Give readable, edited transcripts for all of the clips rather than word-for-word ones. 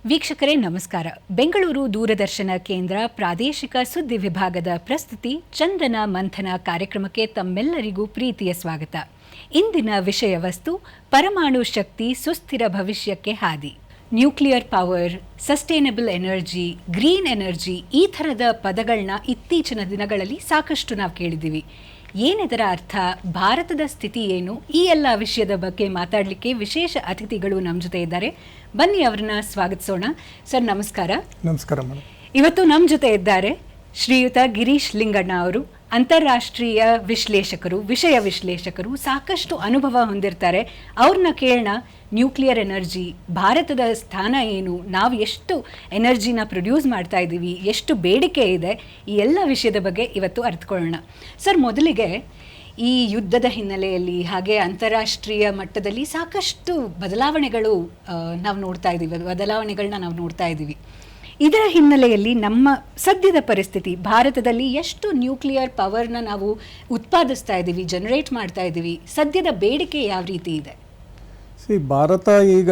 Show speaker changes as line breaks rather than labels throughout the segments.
ವೀಕ್ಷಕರೇ ನಮಸ್ಕಾರ. ಬೆಂಗಳೂರು ದೂರದರ್ಶನ ಕೇಂದ್ರ ಪ್ರಾದೇಶಿಕ ಸುದ್ದಿ ವಿಭಾಗದ ಪ್ರಸ್ತುತಿ ಚಂದನ ಮಂಥನ ಕಾರ್ಯಕ್ರಮಕ್ಕೆ ತಮ್ಮೆಲ್ಲರಿಗೂ ಪ್ರೀತಿಯ ಸ್ವಾಗತ. ಇಂದಿನ ವಿಷಯ ವಸ್ತು ಪರಮಾಣು ಶಕ್ತಿ ಸುಸ್ಥಿರ ಭವಿಷ್ಯಕ್ಕೆ ಹಾದಿ. Nuclear power, sustainable energy, green energy ಈ ಥರದ ಪದಗಳನ್ನ ಇತ್ತೀಚಿನ ದಿನಗಳಲ್ಲಿ ಸಾಕಷ್ಟು ನಾವು ಕೇಳಿದ್ದೀವಿ. ಏನಿದರ ಅರ್ಥ, ಭಾರತದ ಸ್ಥಿತಿ ಏನು, ಈ ಎಲ್ಲ ವಿಷಯದ ಬಗ್ಗೆ ಮಾತಾಡಲಿಕ್ಕೆ ವಿಶೇಷ ಅತಿಥಿಗಳು ನಮ್ಮ ಜೊತೆ ಇದ್ದಾರೆ. ಬನ್ನಿ ಅವರನ್ನ ಸ್ವಾಗತಿಸೋಣ. ಸರ್ ನಮಸ್ಕಾರ.
ನಮಸ್ಕಾರ ಮೇಡಮ್.
ಇವತ್ತು ನಮ್ಮ ಜೊತೆ ಇದ್ದಾರೆ ಶ್ರೀಯುತ ಗಿರೀಶ್ ಲಿಂಗಣ್ಣ ಅವರು. ಅಂತಾರಾಷ್ಟ್ರೀಯ ವಿಶ್ಲೇಷಕರು, ವಿಷಯ ವಿಶ್ಲೇಷಕರು, ಸಾಕಷ್ಟು ಅನುಭವ ಹೊಂದಿರ್ತಾರೆ. ಅವ್ರನ್ನ ಕೇಳೋಣ. ನ್ಯೂಕ್ಲಿಯರ್ ಎನರ್ಜಿ, ಭಾರತದ ಸ್ಥಾನ ಏನು, ನಾವು ಎಷ್ಟು ಎನರ್ಜಿನ ಪ್ರೊಡ್ಯೂಸ್ ಮಾಡ್ತಾ ಇದ್ದೀವಿ, ಎಷ್ಟು ಬೇಡಿಕೆ ಇದೆ, ಈ ಎಲ್ಲ ವಿಷಯದ ಬಗ್ಗೆ ಇವತ್ತು ಅರ್ಥಕೊಳ್ಳೋಣ. ಸರ್, ಮೊದಲಿಗೆ ಈ ಯುದ್ಧದ ಹಿನ್ನೆಲೆಯಲ್ಲಿ ಹಾಗೆ ಅಂತಾರಾಷ್ಟ್ರೀಯ ಮಟ್ಟದಲ್ಲಿ ಸಾಕಷ್ಟು ಬದಲಾವಣೆಗಳನ್ನ ನಾವು ನೋಡ್ತಾ ಇದ್ದೀವಿ. ಇದರ ಹಿನ್ನೆಲೆಯಲ್ಲಿ ನಮ್ಮ ಸದ್ಯದ ಪರಿಸ್ಥಿತಿ, ಭಾರತದಲ್ಲಿ ಎಷ್ಟು ನ್ಯೂಕ್ಲಿಯರ್ ಪವರ್ನ ನಾವು ಉತ್ಪಾದಿಸ್ತಾ ಇದ್ದೀವಿ, ಜನರೇಟ್ ಮಾಡ್ತಾ ಇದ್ದೀವಿ, ಸದ್ಯದ ಬೇಡಿಕೆ ಯಾವ ರೀತಿ ಇದೆ?
ಭಾರತ ಈಗ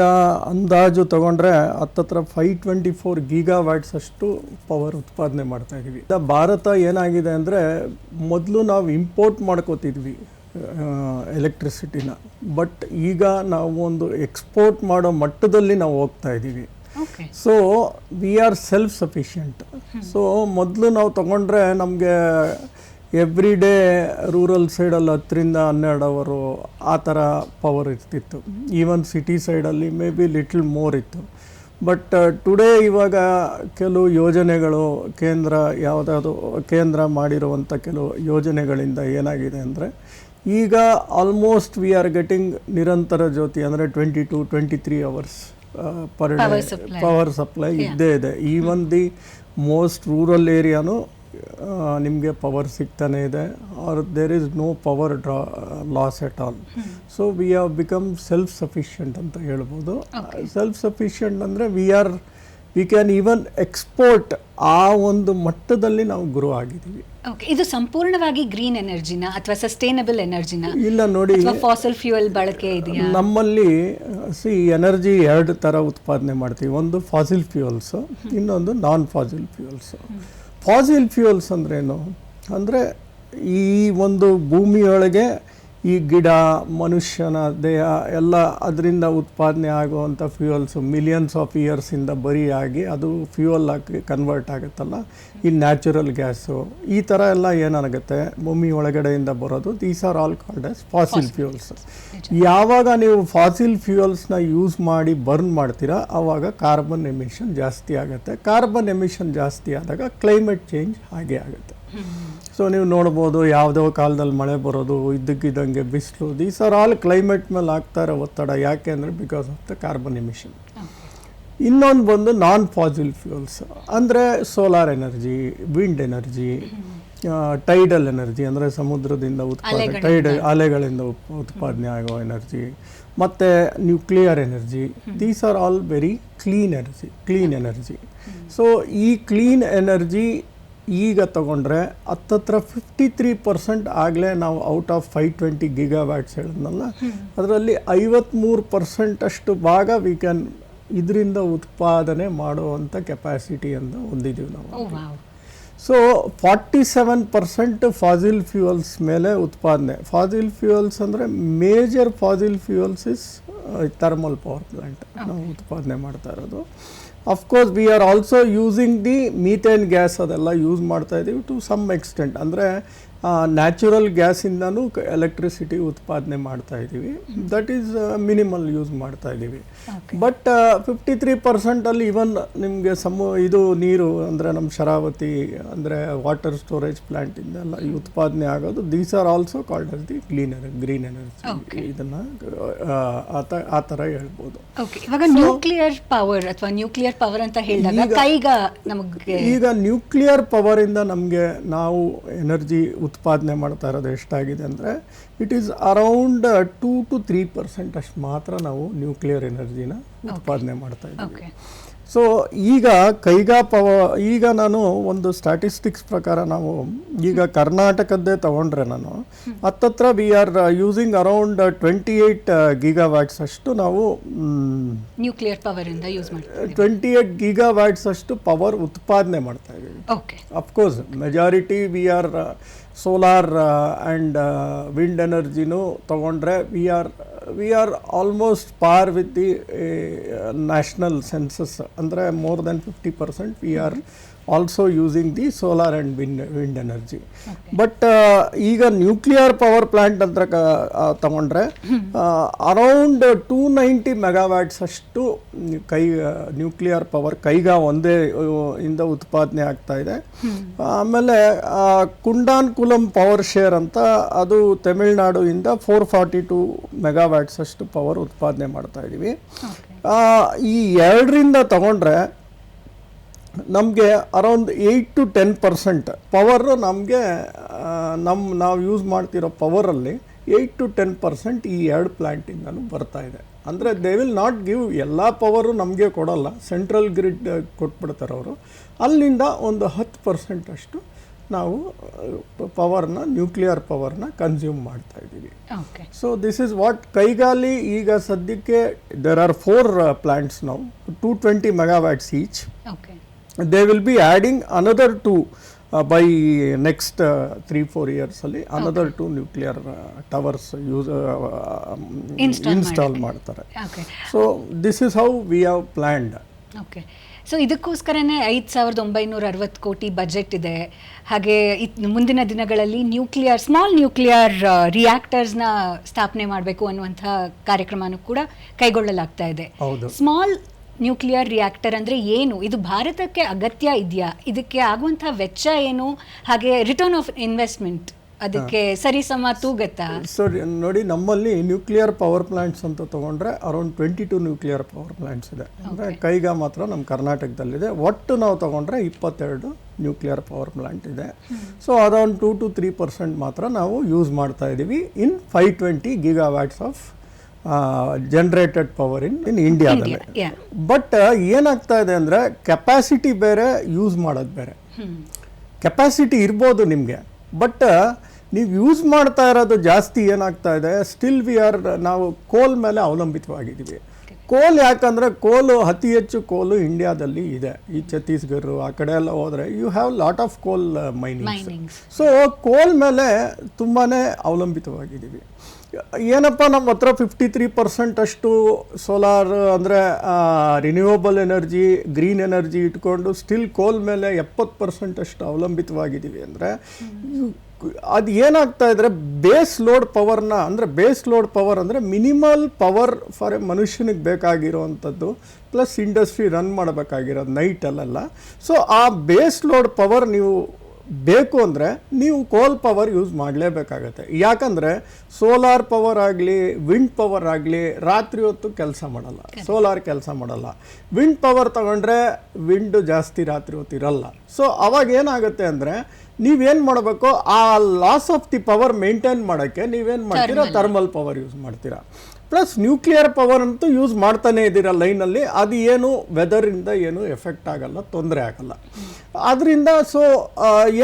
ಅಂದಾಜು ತಗೊಂಡ್ರೆ ಹತ್ತತ್ರ 524 ಗೀಗಾವ್ಯಾಟ್ಸ್ ಅಷ್ಟು ಪವರ್ ಉತ್ಪಾದನೆ ಮಾಡ್ತಾ ಇದ್ದೀವಿ. ಭಾರತ ಏನಾಗಿದೆ ಅಂದರೆ, ಮೊದಲು ನಾವು ಇಂಪೋರ್ಟ್ ಮಾಡ್ಕೋತಿದ್ವಿ ಎಲೆಕ್ಟ್ರಿಸಿಟಿನ, ಬಟ್ ಈಗ ನಾವು ಒಂದು ಎಕ್ಸ್ಪೋರ್ಟ್ ಮಾಡೋ ಮಟ್ಟದಲ್ಲಿ ನಾವು ಹೋಗ್ತಾ ಇದ್ದೀವಿ. So we are self sufficient. So ಮೊದಲು ನಾವು ತಗೊಂಡ್ರೆ ನಮಗೆ ಎವ್ರಿ ಡೇ ರೂರಲ್ ಸೈಡಲ್ಲಿ 10-12 ಅವರು ಆ ಥರ ಪವರ್ ಇರ್ತಿತ್ತು. ಈವನ್ ಸಿಟಿ ಸೈಡಲ್ಲಿ ಮೇ ಬಿ ಲಿಟ್ಲ್ ಮೋರ್ ಇತ್ತು. ಬಟ್ ಟುಡೇ ಇವಾಗ ಕೆಲವು ಯೋಜನೆಗಳು ಕೇಂದ್ರ ಮಾಡಿರುವಂಥ ಕೆಲವು ಯೋಜನೆಗಳಿಂದ ಏನಾಗಿದೆ ಅಂದರೆ, ಈಗ ಆಲ್ಮೋಸ್ಟ್ ವಿ ಆರ್ ಗೆಟಿಂಗ್ ನಿರಂತರ ಜ್ಯೋತಿ, ಅಂದರೆ 22-23 hours per day power supply ಇದ್ದೇ ಇದೆ. ಈವನ್ ದಿ ಮೋಸ್ಟ್ ರೂರಲ್ ಏರಿಯಾನು ನಿಮಗೆ ಪವರ್ ಸಿಗ್ತಾನೆ ಇದೆ, are there is no power loss at all. So we have become self sufficient ಅಂತ ಹೇಳ್ಬೋದು. ಸೆಲ್ಫ್ ಸಫಿಷಿಯೆಂಟ್ ಅಂದರೆ ವಿ ಕ್ಯಾನ್ ಈವನ್ ಎಕ್ಸ್ಪೋರ್ಟ್, ಆ ಒಂದು ಮಟ್ಟದಲ್ಲಿ ನಾವು ಗ್ರೋ ಆಗಿದ್ದೀವಿ.
ಇದು ಸಂಪೂರ್ಣವಾಗಿ ಗ್ರೀನ್ ಎನರ್ಜಿನ ಅಥವಾ ಸಸ್ಟೈನಬಲ್ ಎನರ್ಜಿನ?
ಇಲ್ಲ ನೋಡಿ,
ಫಾಸಲ್ ಫ್ಯೂಯಲ್ ಬಳಕೆ ಇದೆಯಾ
ನಮ್ಮಲ್ಲಿ? ಎನರ್ಜಿ 2 ಥರ ಉತ್ಪಾದನೆ ಮಾಡ್ತೀವಿ. ಒಂದು ಫಾಸಿಲ್ ಫ್ಯೂಯಲ್ಸ್, ಇನ್ನೊಂದು ನಾನ್ ಫಾಸಿಲ್ ಫ್ಯೂಯಲ್ಸ್. ಫಾಸಿಲ್ ಫ್ಯೂಯಲ್ಸ್ ಅಂದ್ರೇನು ಅಂದರೆ, ಈ ಒಂದು ಭೂಮಿಯೊಳಗೆ ಈ ಗಿಡ, ಮನುಷ್ಯನ ದೇಹ ಎಲ್ಲ ಅದರಿಂದ ಉತ್ಪಾದನೆ ಆಗುವಂಥ ಫ್ಯೂಯಲ್ಸು ಮಿಲಿಯನ್ಸ್ ಆಫ್ ಇಯರ್ಸಿಂದ ಬರೀ ಆಗಿ ಅದು ಫ್ಯೂಯಲ್ ಆಗಿ ಕನ್ವರ್ಟ್ ಆಗುತ್ತಲ್ಲ, ಈ ನ್ಯಾಚುರಲ್ ಗ್ಯಾಸು ಈ ಥರ ಎಲ್ಲ ಏನಾಗುತ್ತೆ ಭೂಮಿ ಒಳಗಡೆಯಿಂದ ಬರೋದು. These are all called as fossil fuels. ಯಾವಾಗ ನೀವು ಫಾಸಿಲ್ ಫ್ಯೂಯಲ್ಸ್ನ ಯೂಸ್ ಮಾಡಿ ಬರ್ನ್ ಮಾಡ್ತೀರಾ, ಆವಾಗ ಕಾರ್ಬನ್ ಎಮಿಷನ್ ಜಾಸ್ತಿ ಆಗುತ್ತೆ. ಕಾರ್ಬನ್ ಎಮಿಷನ್ ಜಾಸ್ತಿ ಆದಾಗ ಕ್ಲೈಮೇಟ್ ಚೇಂಜ್ ಹಾಗೆ ಆಗುತ್ತೆ. ಸೊ ನೀವು ನೋಡ್ಬೋದು, ಯಾವುದೋ ಕಾಲದಲ್ಲಿ ಮಳೆ ಬರೋದು, ಇದ್ದಕ್ಕಿದ್ದಂಗೆ ಬಿಸಿಲು, ದೀಸ್ ಆರ್ ಆಲ್ ಕ್ಲೈಮೇಟ್ ಮೇಲೆ ಆಗ್ತಾ ಇರೋ ಒತ್ತಡ. ಯಾಕೆ ಅಂದರೆ because of the carbon emission. ಇನ್ನೊಂದು ಬಂದು ನಾನ್ ಫಾಸಿಲ್ ಫ್ಯೂಯಲ್ಸ್ ಅಂದರೆ solar energy, wind energy, tidal energy ಅಂದರೆ ಸಮುದ್ರದಿಂದ ಅಲೆಗಳಿಂದ ಉತ್ಪಾದನೆ ಆಗೋ ಎನರ್ಜಿ, ಮತ್ತು nuclear energy. These are all very clean energy. So ಈ ಕ್ಲೀನ್ ಎನರ್ಜಿ ಈಗ ತಗೊಂಡ್ರೆ ಹತ್ತತ್ರ 53% ಆಗಲೇ ನಾವು ಔಟ್ ಆಫ್ 520 ಗೀಗಾವ್ಯಾಟ್ಸ್ ಹೇಳಿದ್ನಲ್ಲ, ಅದರಲ್ಲಿ 53% ಅಷ್ಟು ಭಾಗ ವಿ ಕ್ಯಾನ್ ಇದರಿಂದ ಉತ್ಪಾದನೆ ಮಾಡುವಂಥ ಕೆಪಾಸಿಟಿಯನ್ನು ಹೊಂದಿದ್ದೀವಿ ನಾವು. ಸೊ 47% ಫಾಸಿಲ್ ಫ್ಯೂಯಲ್ಸ್ ಮೇಲೆ ಉತ್ಪಾದನೆ. ಫಾಸಿಲ್ ಫ್ಯೂಯಲ್ಸ್ ಅಂದರೆ major fossil fuels is thermal power plant ನಾವು ಉತ್ಪಾದನೆ ಮಾಡ್ತಾ ಇರೋದು. Of course V are also using the methane gas, ಅದೆಲ್ಲ ಯೂಸ್ ಮಾಡ್ತಾ ಇದ್ದೀವಿ ಟು ಸಮ್ ಎಕ್ಸ್ಟೆಂಟ್. ಅಂದರೆ ನ್ಯಾಚುರಲ್ ಗ್ಯಾಸಿಂದನೂ ಎಲೆಕ್ಟ್ರಿಸಿಟಿ ಉತ್ಪಾದನೆ ಮಾಡ್ತಾ ಇದ್ದೀವಿ. ದಟ್ ಈಸ್ ಮಿನಿಮಲ್ ಯೂಸ್ ಮಾಡ್ತಾ ಇದ್ದೀವಿ. ಬಟ್ 53% ಇವನ್ ನಿಮಗೆ ಇದು ನೀರು ಅಂದರೆ ನಮ್ಮ ಶರಾವತಿ ಅಂದರೆ ವಾಟರ್ ಸ್ಟೋರೇಜ್ ಪ್ಲಾಂಟಿಂದೆಲ್ಲ ಈ ಉತ್ಪಾದನೆ ಆಗೋದು. These are also called as the green energy. ಇದನ್ನು ಆ ಥರ ಹೇಳ್ಬೋದು.
ಇವಾಗ ನ್ಯೂಕ್ಲಿಯರ್ ಪವರ್ ಅಥವಾ ನ್ಯೂಕ್ಲಿಯರ್ ಪವರ್ ಅಂತ ಹೇಳಿದಾಗ ಈಗ
ನ್ಯೂಕ್ಲಿಯರ್ ಪವರಿಂದ ನಮಗೆ ನಾವು ಎನರ್ಜಿ ಉತ್ಪಾದನೆ ಮಾಡ್ತಾ ಇರೋದು ಎಷ್ಟಾಗಿದೆ ಅಂದರೆ, ಇಟ್ ಈಸ್ ಅರೌಂಡ್ 2 to 3% ಅಷ್ಟು ಮಾತ್ರ ನಾವು ನ್ಯೂಕ್ಲಿಯರ್ ಎನರ್ಜಿನ ಉತ್ಪಾದನೆ ಮಾಡ್ತಾ ಇದ್ದೀವಿ. ಸೊ ಈಗ ಈಗ ನಾನು ಒಂದು ಸ್ಟ್ಯಾಟಿಸ್ಟಿಕ್ಸ್ ಪ್ರಕಾರ ನಾವು ಈಗ ಕರ್ನಾಟಕದ್ದೇ ತಗೊಂಡ್ರೆ ನಾನು ಹತ್ತತ್ರ ವಿ ಆರ್ ಯೂಸಿಂಗ್ ಅರೌಂಡ್ 28 ಗೀಗಾವ್ಯಾಟ್ಸ್ ಅಷ್ಟು ನಾವು
ನ್ಯೂಕ್ಲಿಯರ್ ಪವರ್ ಇಂದ ಯೂಸ್ ಮಾಡ್ತೀವಿ.
28 ಗೀಗಾವ್ಯಾಟ್ಸ್ ಅಷ್ಟು ಪವರ್ ಉತ್ಪಾದನೆ ಮಾಡ್ತಾ ಇದ್ದೀವಿ.
Okay.
Of course majority we are solar and wind ಎನರ್ಜಿನೂ ತಗೊಂಡ್ರೆ we are almost par with the national census. ಅಂದರೆ more than 50% we are also using the solar and wind energy. But ಈಗ ನ್ಯೂಕ್ಲಿಯರ್ ಪವರ್ ಪ್ಲ್ಯಾಂಟ್ ಅಂತ ತಗೊಂಡ್ರೆ around 290 megawatts ಅಷ್ಟು nuclear power ಒಂದೇ ಇಂದ ಉತ್ಪಾದನೆ ಆಗ್ತಾ ಇದೆ. ಆಮೇಲೆ ಕುಂಡಾನ್ಕುಲಂ ಪವರ್ ಶೇರ್ ಅಂತ ಅದು ತಮಿಳ್ನಾಡು ಇಂದ 442 ಮೆಗಾವ್ಯಾಟ್ಸ್ ಅಷ್ಟು ಪವರ್ ಉತ್ಪಾದನೆ ಮಾಡ್ತಾ ಇದ್ದೀವಿ. ಈ ಎರಡರಿಂದ ತಗೊಂಡ್ರೆ ನಮಗೆ ಅರೌಂಡ್ 8 to 10% ಪವರು ನಮಗೆ ನಾವು ಯೂಸ್ ಮಾಡ್ತಿರೋ ಪವರಲ್ಲಿ 8 to 10% ಈ ಎರಡು ಪ್ಲ್ಯಾಂಟಿಂದನೂ ಬರ್ತಾ ಇದೆ. ಅಂದರೆ ದೇ ವಿಲ್ ನಾಟ್ ಗಿವ್ ಎಲ್ಲ ಪವರು ನಮಗೆ ಕೊಡೋಲ್ಲ, ಸೆಂಟ್ರಲ್ ಗ್ರಿಡ್ ಕೊಟ್ಬಿಡ್ತಾರೆ ಅವರು. ಅಲ್ಲಿಂದ ಒಂದು 10% ಅಷ್ಟು ನಾವು ಪವರ್ನ ನ್ಯೂಕ್ಲಿಯರ್ ಪವರ್ನ ಕನ್ಸ್ಯೂಮ್ ಮಾಡ್ತಾ ಇದ್ದೀವಿ. ಸೊ ದಿಸ್ ಇಸ್ ವಾಟ್ ಕೈಗಾಲಿ ಈಗ ಸದ್ಯಕ್ಕೆ ದೇರ್ ಆರ್ 4 ಪ್ಲ್ಯಾಂಟ್ಸ್ ನಾವು 220 megawatts each. They will be adding another 2 by next 3-4 years ಅಲ್ಲಿ another 2 nuclear towers install ಮಾಡ್ತಾರೆ. So this is how we have planned.
Okay. So ಇದಕ್ಕೋಸ್ಕರನೇ 5,960 ಕೋಟಿ budget ಇದೆ. ಹಾಗೆ ಮುಂದಿನ ದಿನಗಳಲ್ಲಿ ಸ್ಮಾಲ್ ನ್ಯೂಕ್ಲಿಯರ್ ರಿಯಾಕ್ಟರ್ಸ್ನ ಸ್ಥಾಪನೆ ಮಾಡಬೇಕು ಅನ್ನುವಂಥ ಕಾರ್ಯಕ್ರಮನೂ ಕೂಡ ಕೈಗೊಳ್ಳಲಾಗ್ತಾ ಇದೆ. ಸ್ಮಾಲ್ ನ್ಯೂಕ್ಲಿಯರ್ ರಿಯಾಕ್ಟರ್ ಅಂದರೆ ಏನು? ಇದು ಭಾರತಕ್ಕೆ ಅಗತ್ಯ ಇದೆಯಾ? ಇದಕ್ಕೆ ಆಗುವಂಥ ವೆಚ್ಚ ಏನು? ಹಾಗೆ ರಿಟರ್ನ್ ಆಫ್ ಇನ್ವೆಸ್ಟ್ಮೆಂಟ್ ಅದಕ್ಕೆ ಸರಿಸಮ ತೂಗತ್ತಾ?
ಸರಿ ನೋಡಿ, ನಮ್ಮಲ್ಲಿ ನ್ಯೂಕ್ಲಿಯರ್ ಪವರ್ ಪ್ಲಾಂಟ್ಸ್ ಅಂತ ತಗೊಂಡ್ರೆ ಅರೌಂಡ್ 22 ನ್ಯೂಕ್ಲಿಯರ್ ಪವರ್ ಪ್ಲಾಂಟ್ಸ್ ಇದೆ. ಅಂದರೆ ಕೈಗಾ ಮಾತ್ರ ನಮ್ಮ ಕರ್ನಾಟಕದಲ್ಲಿದೆ. ಒಟ್ಟು ನಾವು ತಗೊಂಡ್ರೆ 22 ನ್ಯೂಕ್ಲಿಯರ್ ಪವರ್ ಪ್ಲಾಂಟ್ ಇದೆ. ಸೊ ಅರೌಂಡ್ 2 to 3% ಮಾತ್ರ ನಾವು ಯೂಸ್ ಮಾಡ್ತಾ ಇದ್ದೀವಿ ಇನ್ 520 ಗೀಗಾವ್ಯಾಟ್ಸ್ ಆಫ್ ಜನರೇಟೆಡ್ ಪವರ್ ಇನ್ ಇಂಡಿಯಾದಲ್ಲಿ. ಬಟ್ ಏನಾಗ್ತಾ ಇದೆ ಅಂದರೆ ಕೆಪಾಸಿಟಿ ಬೇರೆ, ಯೂಸ್ ಮಾಡೋದು ಬೇರೆ. ಕೆಪಾಸಿಟಿ ಇರ್ಬೋದು ನಿಮಗೆ, ಬಟ್ ನೀವು ಯೂಸ್ ಮಾಡ್ತಾ ಇರೋದು ಜಾಸ್ತಿ ಏನಾಗ್ತಾ ಇದೆ, ಸ್ಟಿಲ್ ನಾವು ಕೋಲ್ ಮೇಲೆ ಅವಲಂಬಿತವಾಗಿದ್ದೀವಿ. ಕೋಲ್ ಯಾಕಂದರೆ ಅತಿ ಹೆಚ್ಚು ಕೋಲು ಇಂಡಿಯಾದಲ್ಲಿ ಇದೆ. ಈ ಛತ್ತೀಸ್ಗಢ ಆ ಕಡೆ ಎಲ್ಲ ಹೋದರೆ you have lot of coal mining. So coal ಮೇಲೆ ತುಂಬಾ ಅವಲಂಬಿತವಾಗಿದ್ದೀವಿ. ಏನಪ್ಪ ನಮ್ಮ ಹತ್ರ 53% ಅಷ್ಟು ಸೋಲಾರ್ ಅಂದರೆ ರಿನ್ಯೂವಬಲ್ ಎನರ್ಜಿ, ಗ್ರೀನ್ ಎನರ್ಜಿ ಇಟ್ಕೊಂಡು ಸ್ಟಿಲ್ ಕೋಲ್ ಮೇಲೆ 70% ಅಷ್ಟು ಅವಲಂಬಿತವಾಗಿದ್ದೀವಿ. ಅಂದರೆ ಅದು ಏನಾಗ್ತಾ ಇದ್ರೆ ಬೇಸ್ ಲೋಡ್ ಪವರ್ ಅಂದರೆ ಮಿನಿಮಲ್ ಪವರ್ ಫಾರ್ ಮನುಷ್ಯನಿಗೆ ಬೇಕಾಗಿರೋವಂಥದ್ದು ಪ್ಲಸ್ ಇಂಡಸ್ಟ್ರಿ ರನ್ ಮಾಡಬೇಕಾಗಿರೋದು ನೈಟಲ್ಲೆಲ್ಲ. ಸೊ ಆ ಬೇಸ್ ಲೋಡ್ ಪವರ್ ನೀವು ಬೇಕು ಅಂದರೆ ನೀವು ಕೋಲ್ ಪವರ್ ಯೂಸ್ ಮಾಡಲೇಬೇಕಾಗತ್ತೆ. ಯಾಕಂದರೆ ಸೋಲಾರ್ ಪವರ್ ಆಗಲಿ ವಿಂಡ್ ಪವರ್ ಆಗಲಿ ರಾತ್ರಿ ಹೊತ್ತು ಕೆಲಸ ಮಾಡಲ್ಲ, ಸೋಲಾರ್ ಕೆಲಸ ಮಾಡಲ್ಲ. ವಿಂಡ್ ಪವರ್ ತಗೊಂಡ್ರೆ ವಿಂಡು ಜಾಸ್ತಿ ರಾತ್ರಿ ಹೊತ್ತು ಇರಲ್ಲ. ಸೊ ಅವಾಗ ಏನಾಗುತ್ತೆ ಅಂದರೆ ನೀವೇನು ಮಾಡಬೇಕು, ಆ loss of the power maintain ಮಾಡೋಕ್ಕೆ ನೀವೇನು ಮಾಡ್ತೀರಾ, ಥರ್ಮಲ್ ಪವರ್ ಯೂಸ್ ಮಾಡ್ತೀರಾ. ಪ್ಲಸ್ ನ್ಯೂಕ್ಲಿಯರ್ ಪವರ್ ಅಂತೂ ಯೂಸ್ ಮಾಡ್ತಾನೆ ಇದ್ದೀರಾ ಲೈನಲ್ಲಿ. ಅದು ಏನು ವೆದರಿಂದ ಏನು ಎಫೆಕ್ಟ್ ಆಗಲ್ಲ, ತೊಂದರೆ ಆಗಲ್ಲ. ಆದ್ದರಿಂದ ಸೊ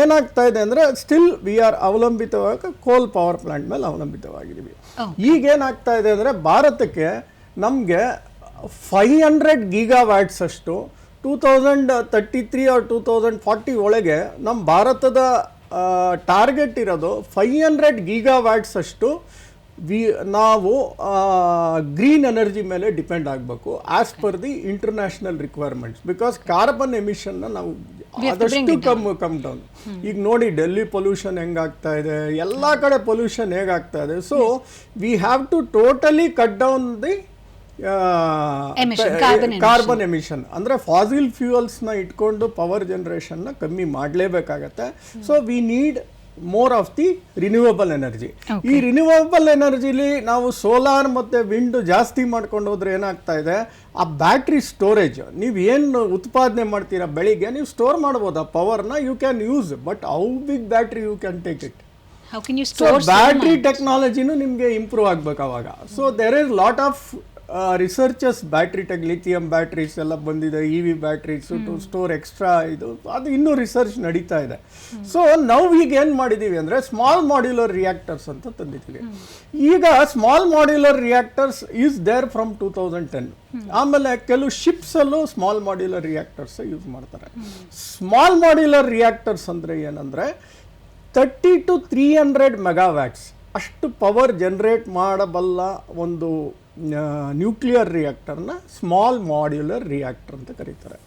ಏನಾಗ್ತಾ ಇದೆ ಅಂದರೆ ಸ್ಟಿಲ್ ವಿ ಆರ್ ಅವಲಂಬಿತವಾಗಿ ಕೋಲ್ ಪವರ್ ಪ್ಲಾಂಟ್ ಮೇಲೆ ಅವಲಂಬಿತವಾಗಿದ್ದೀವಿ. ಈಗೇನಾಗ್ತಾ ಇದೆ ಅಂದರೆ ಭಾರತಕ್ಕೆ ನಮಗೆ 500 ಗೀಗಾವ್ಯಾಟ್ಸ್ ಅಷ್ಟು 2033 or 2040 ಒಳಗೆ ನಮ್ಮ ಭಾರತದ ಟಾರ್ಗೆಟ್ ಇರೋದು 500 ಗೀಗಾವ್ಯಾಟ್ಸ್ ಅಷ್ಟು ನಾವು ಗ್ರೀನ್ ಎನರ್ಜಿ ಮೇಲೆ ಡಿಪೆಂಡ್ ಆಗಬೇಕು as per the international requirements. Because carbon ಎಮಿಷನ್ನ ನಾವು ಆದಷ್ಟು ಕಮ್ ಡೌನ್. ಈಗ ನೋಡಿ ಡೆಲ್ಲಿ ಪೊಲ್ಯೂಷನ್ ಹೆಂಗಾಗ್ತಾ ಇದೆ, ಎಲ್ಲ ಕಡೆ ಪೊಲ್ಯೂಷನ್ ಹೇಗಾಗ್ತಾ ಇದೆ. So we have to totally cut down the carbon emission. ಅಂದರೆ ಫಾಸಿಲ್ ಫ್ಯೂಯಲ್ಸ್ನ ಇಟ್ಕೊಂಡು ಪವರ್ ಜನರೇಷನ್ನ ಕಮ್ಮಿ ಮಾಡಲೇಬೇಕಾಗತ್ತೆ. So we need more of the renewable energy. ಈ ರಿನ್ಯೂವಬಲ್ ಎನರ್ಜಿಲಿ ನಾವು ಸೋಲಾರ್ ಮತ್ತು ವಿಂಡ್ ಜಾಸ್ತಿ ಮಾಡ್ಕೊಂಡು ಹೋದ್ರೆ ಏನಾಗ್ತಾ ಇದೆ, ಆ ಬ್ಯಾಟ್ರಿ ಸ್ಟೋರೇಜ್ ನೀವು ಏನು ಉತ್ಪಾದನೆ ಮಾಡ್ತೀರಾ ಬೆಳಿಗ್ಗೆ ನೀವು ಸ್ಟೋರ್ ಮಾಡ್ಬೋದು ಆ ಪವರ್ನ, you can use. But how big battery you can take it. Battery ಟೆಕ್ನಾಲಜಿನೂ ನಿಮಗೆ ಇಂಪ್ರೂವ್ ಆಗ್ಬೇಕು ಅವಾಗ. So there is lot of researches battery lithium batteries ಎಲ್ಲ ಬಂದಿದೆ, E V batteries to store extra ಇದು, ಅದು ಇನ್ನೂ ರಿಸರ್ಚ್ ನಡೀತಾ ಇದೆ. ಸೊ ನಾವು ಈಗ ಏನು ಮಾಡಿದ್ದೀವಿ ಅಂದರೆ ಸ್ಮಾಲ್ ಮಾಡ್ಯುಲರ್ ರಿಯಾಕ್ಟರ್ಸ್ ಅಂತ ತಂದಿದ್ದೀವಿ. ಈಗ small modular reactors is there from 2010. ಆಮೇಲೆ ಕೆಲವು ಶಿಪ್ಸಲ್ಲೂ ಸ್ಮಾಲ್ ಮಾಡ್ಯುಲರ್ ರಿಯಾಕ್ಟರ್ಸ್ ಯೂಸ್ ಮಾಡ್ತಾರೆ. ಸ್ಮಾಲ್ ಮಾಡ್ಯುಲರ್ ರಿಯಾಕ್ಟರ್ಸ್ ಅಂದರೆ ಏನಂದರೆ 30 to 300 ಮೆಗಾವ್ಯಾಟ್ಸ್ ಅಷ್ಟು ಪವರ್ ಜನರೇಟ್ ಮಾಡಬಲ್ಲ ಒಂದು ನ್ಯೂಕ್ಲಿಯರ್ ರಿಯಾಕ್ಟರ್ನ ಸ್ಮಾಲ್ ಮಾಡ್ಯುಲರ್ ರಿಯಾಕ್ಟರ್ ಅಂತ ಕರೀತಾರೆ.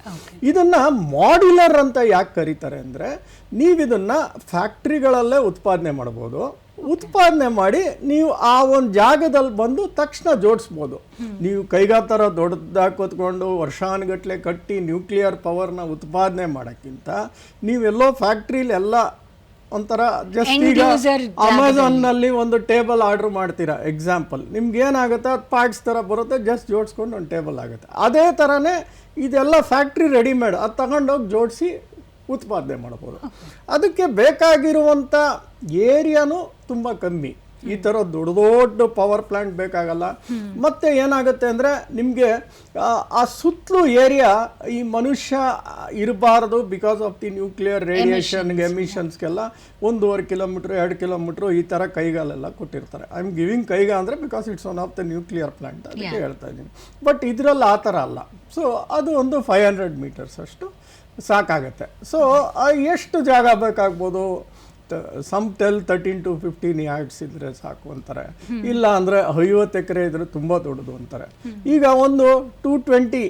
ಇದನ್ನು ಮಾಡ್ಯುಲರ್ ಅಂತ ಯಾಕೆ ಕರೀತಾರೆ ಅಂದರೆ, ನೀವು ಇದನ್ನು ಫ್ಯಾಕ್ಟ್ರಿಗಳಲ್ಲೇ ಉತ್ಪಾದನೆ ಮಾಡ್ಬೋದು. ಉತ್ಪಾದನೆ ಮಾಡಿ ನೀವು ಆ ಒಂದು ಜಾಗದಲ್ಲಿ ಬಂದು ತಕ್ಷಣ ಜೋಡಿಸ್ಬೋದು. ನೀವು ಕೈಗಾತರ ದೊಡ್ಡದಾಗಿ ಕೂತ್ಕೊಂಡು ವರ್ಷಾನುಗಟ್ಟಲೆ ಕಟ್ಟಿ ನ್ಯೂಕ್ಲಿಯರ್ ಪವರ್ನ ಉತ್ಪಾದನೆ ಮಾಡೋಕ್ಕಿಂತ ನೀವೆಲ್ಲೋ ಫ್ಯಾಕ್ಟ್ರಿಲಿ ಎಲ್ಲ ಒಂಥರ ಜಸ್ಟ್ ಈಗ ಅಮೆಝಾನ್ನಲ್ಲಿ ಒಂದು ಟೇಬಲ್ ಆರ್ಡ್ರ್ ಮಾಡ್ತೀರಾ ಎಕ್ಸಾಂಪಲ್, ನಿಮ್ಗೆ ಏನಾಗುತ್ತೆ ಅದು ಪಾರ್ಟ್ಸ್ ಥರ ಬರುತ್ತೆ, ಜಸ್ಟ್ ಜೋಡಿಸ್ಕೊಂಡು ಒಂದು ಟೇಬಲ್ ಆಗುತ್ತೆ. ಅದೇ ಥರನೇ ಇದೆಲ್ಲ ಫ್ಯಾಕ್ಟ್ರಿ ರೆಡಿಮೇಡ್, ಅದು ತಗೊಂಡೋಗಿ ಜೋಡಿಸಿ ಉತ್ಪಾದನೆ ಮಾಡ್ಬೋದು. ಅದಕ್ಕೆ ಬೇಕಾಗಿರುವಂಥ ಏರಿಯಾನು ತುಂಬ ಕಮ್ಮಿ. ಈ ಥರ ದೊಡ್ಡ ದೊಡ್ಡ ಪವರ್ ಪ್ಲಾಂಟ್ ಬೇಕಾಗಲ್ಲ. ಮತ್ತು ಏನಾಗುತ್ತೆ ಅಂದರೆ ನಿಮಗೆ ಆ ಸುತ್ತಲೂ ಏರಿಯಾ ಈ ಮನುಷ್ಯ ಇರಬಾರ್ದು ಬಿಕಾಸ್ ಆಫ್ ದಿ ನ್ಯೂಕ್ಲಿಯರ್ ರೇಡಿಯೇಷನ್ಗೆ ಎಮಿಷನ್ಸ್ಗೆಲ್ಲ 1.5 ಕಿಲೋಮೀಟ್ರ್ 2 ಕಿಲೋಮೀಟ್ರು ಈ ಥರ ಕೈಗಾಲೆಲ್ಲ ಕೊಟ್ಟಿರ್ತಾರೆ. ಐ ಆಮ್ ಗಿವಿಂಗ್ ಕೈಗ ಅಂದರೆ because it's one of the nuclear plant, ಅದಕ್ಕೆ ಹೇಳ್ತಾ ಇದ್ದೀನಿ. ಬಟ್ ಇದರಲ್ಲಿ ಆ ಥರ ಅಲ್ಲ. ಸೊ ಅದು ಒಂದು 500 ಮೀಟರ್ಸ್ ಅಷ್ಟು ಸಾಕಾಗತ್ತೆ. ಸೊ ಎಷ್ಟು ಜಾಗ ಬೇಕಾಗ್ಬೋದು? ಸಮ್ 13 to 15 ಯಾರ್ಡ್ಸ್ ಇದ್ರೆ ಸಾಕು ಅಂತಾರೆ. ಇಲ್ಲ ಅಂದರೆ 50 ಎಕರೆ ಇದ್ರೆ ತುಂಬ ದೊಡ್ಡದು ಅಂತಾರೆ. ಈಗ ಒಂದು 220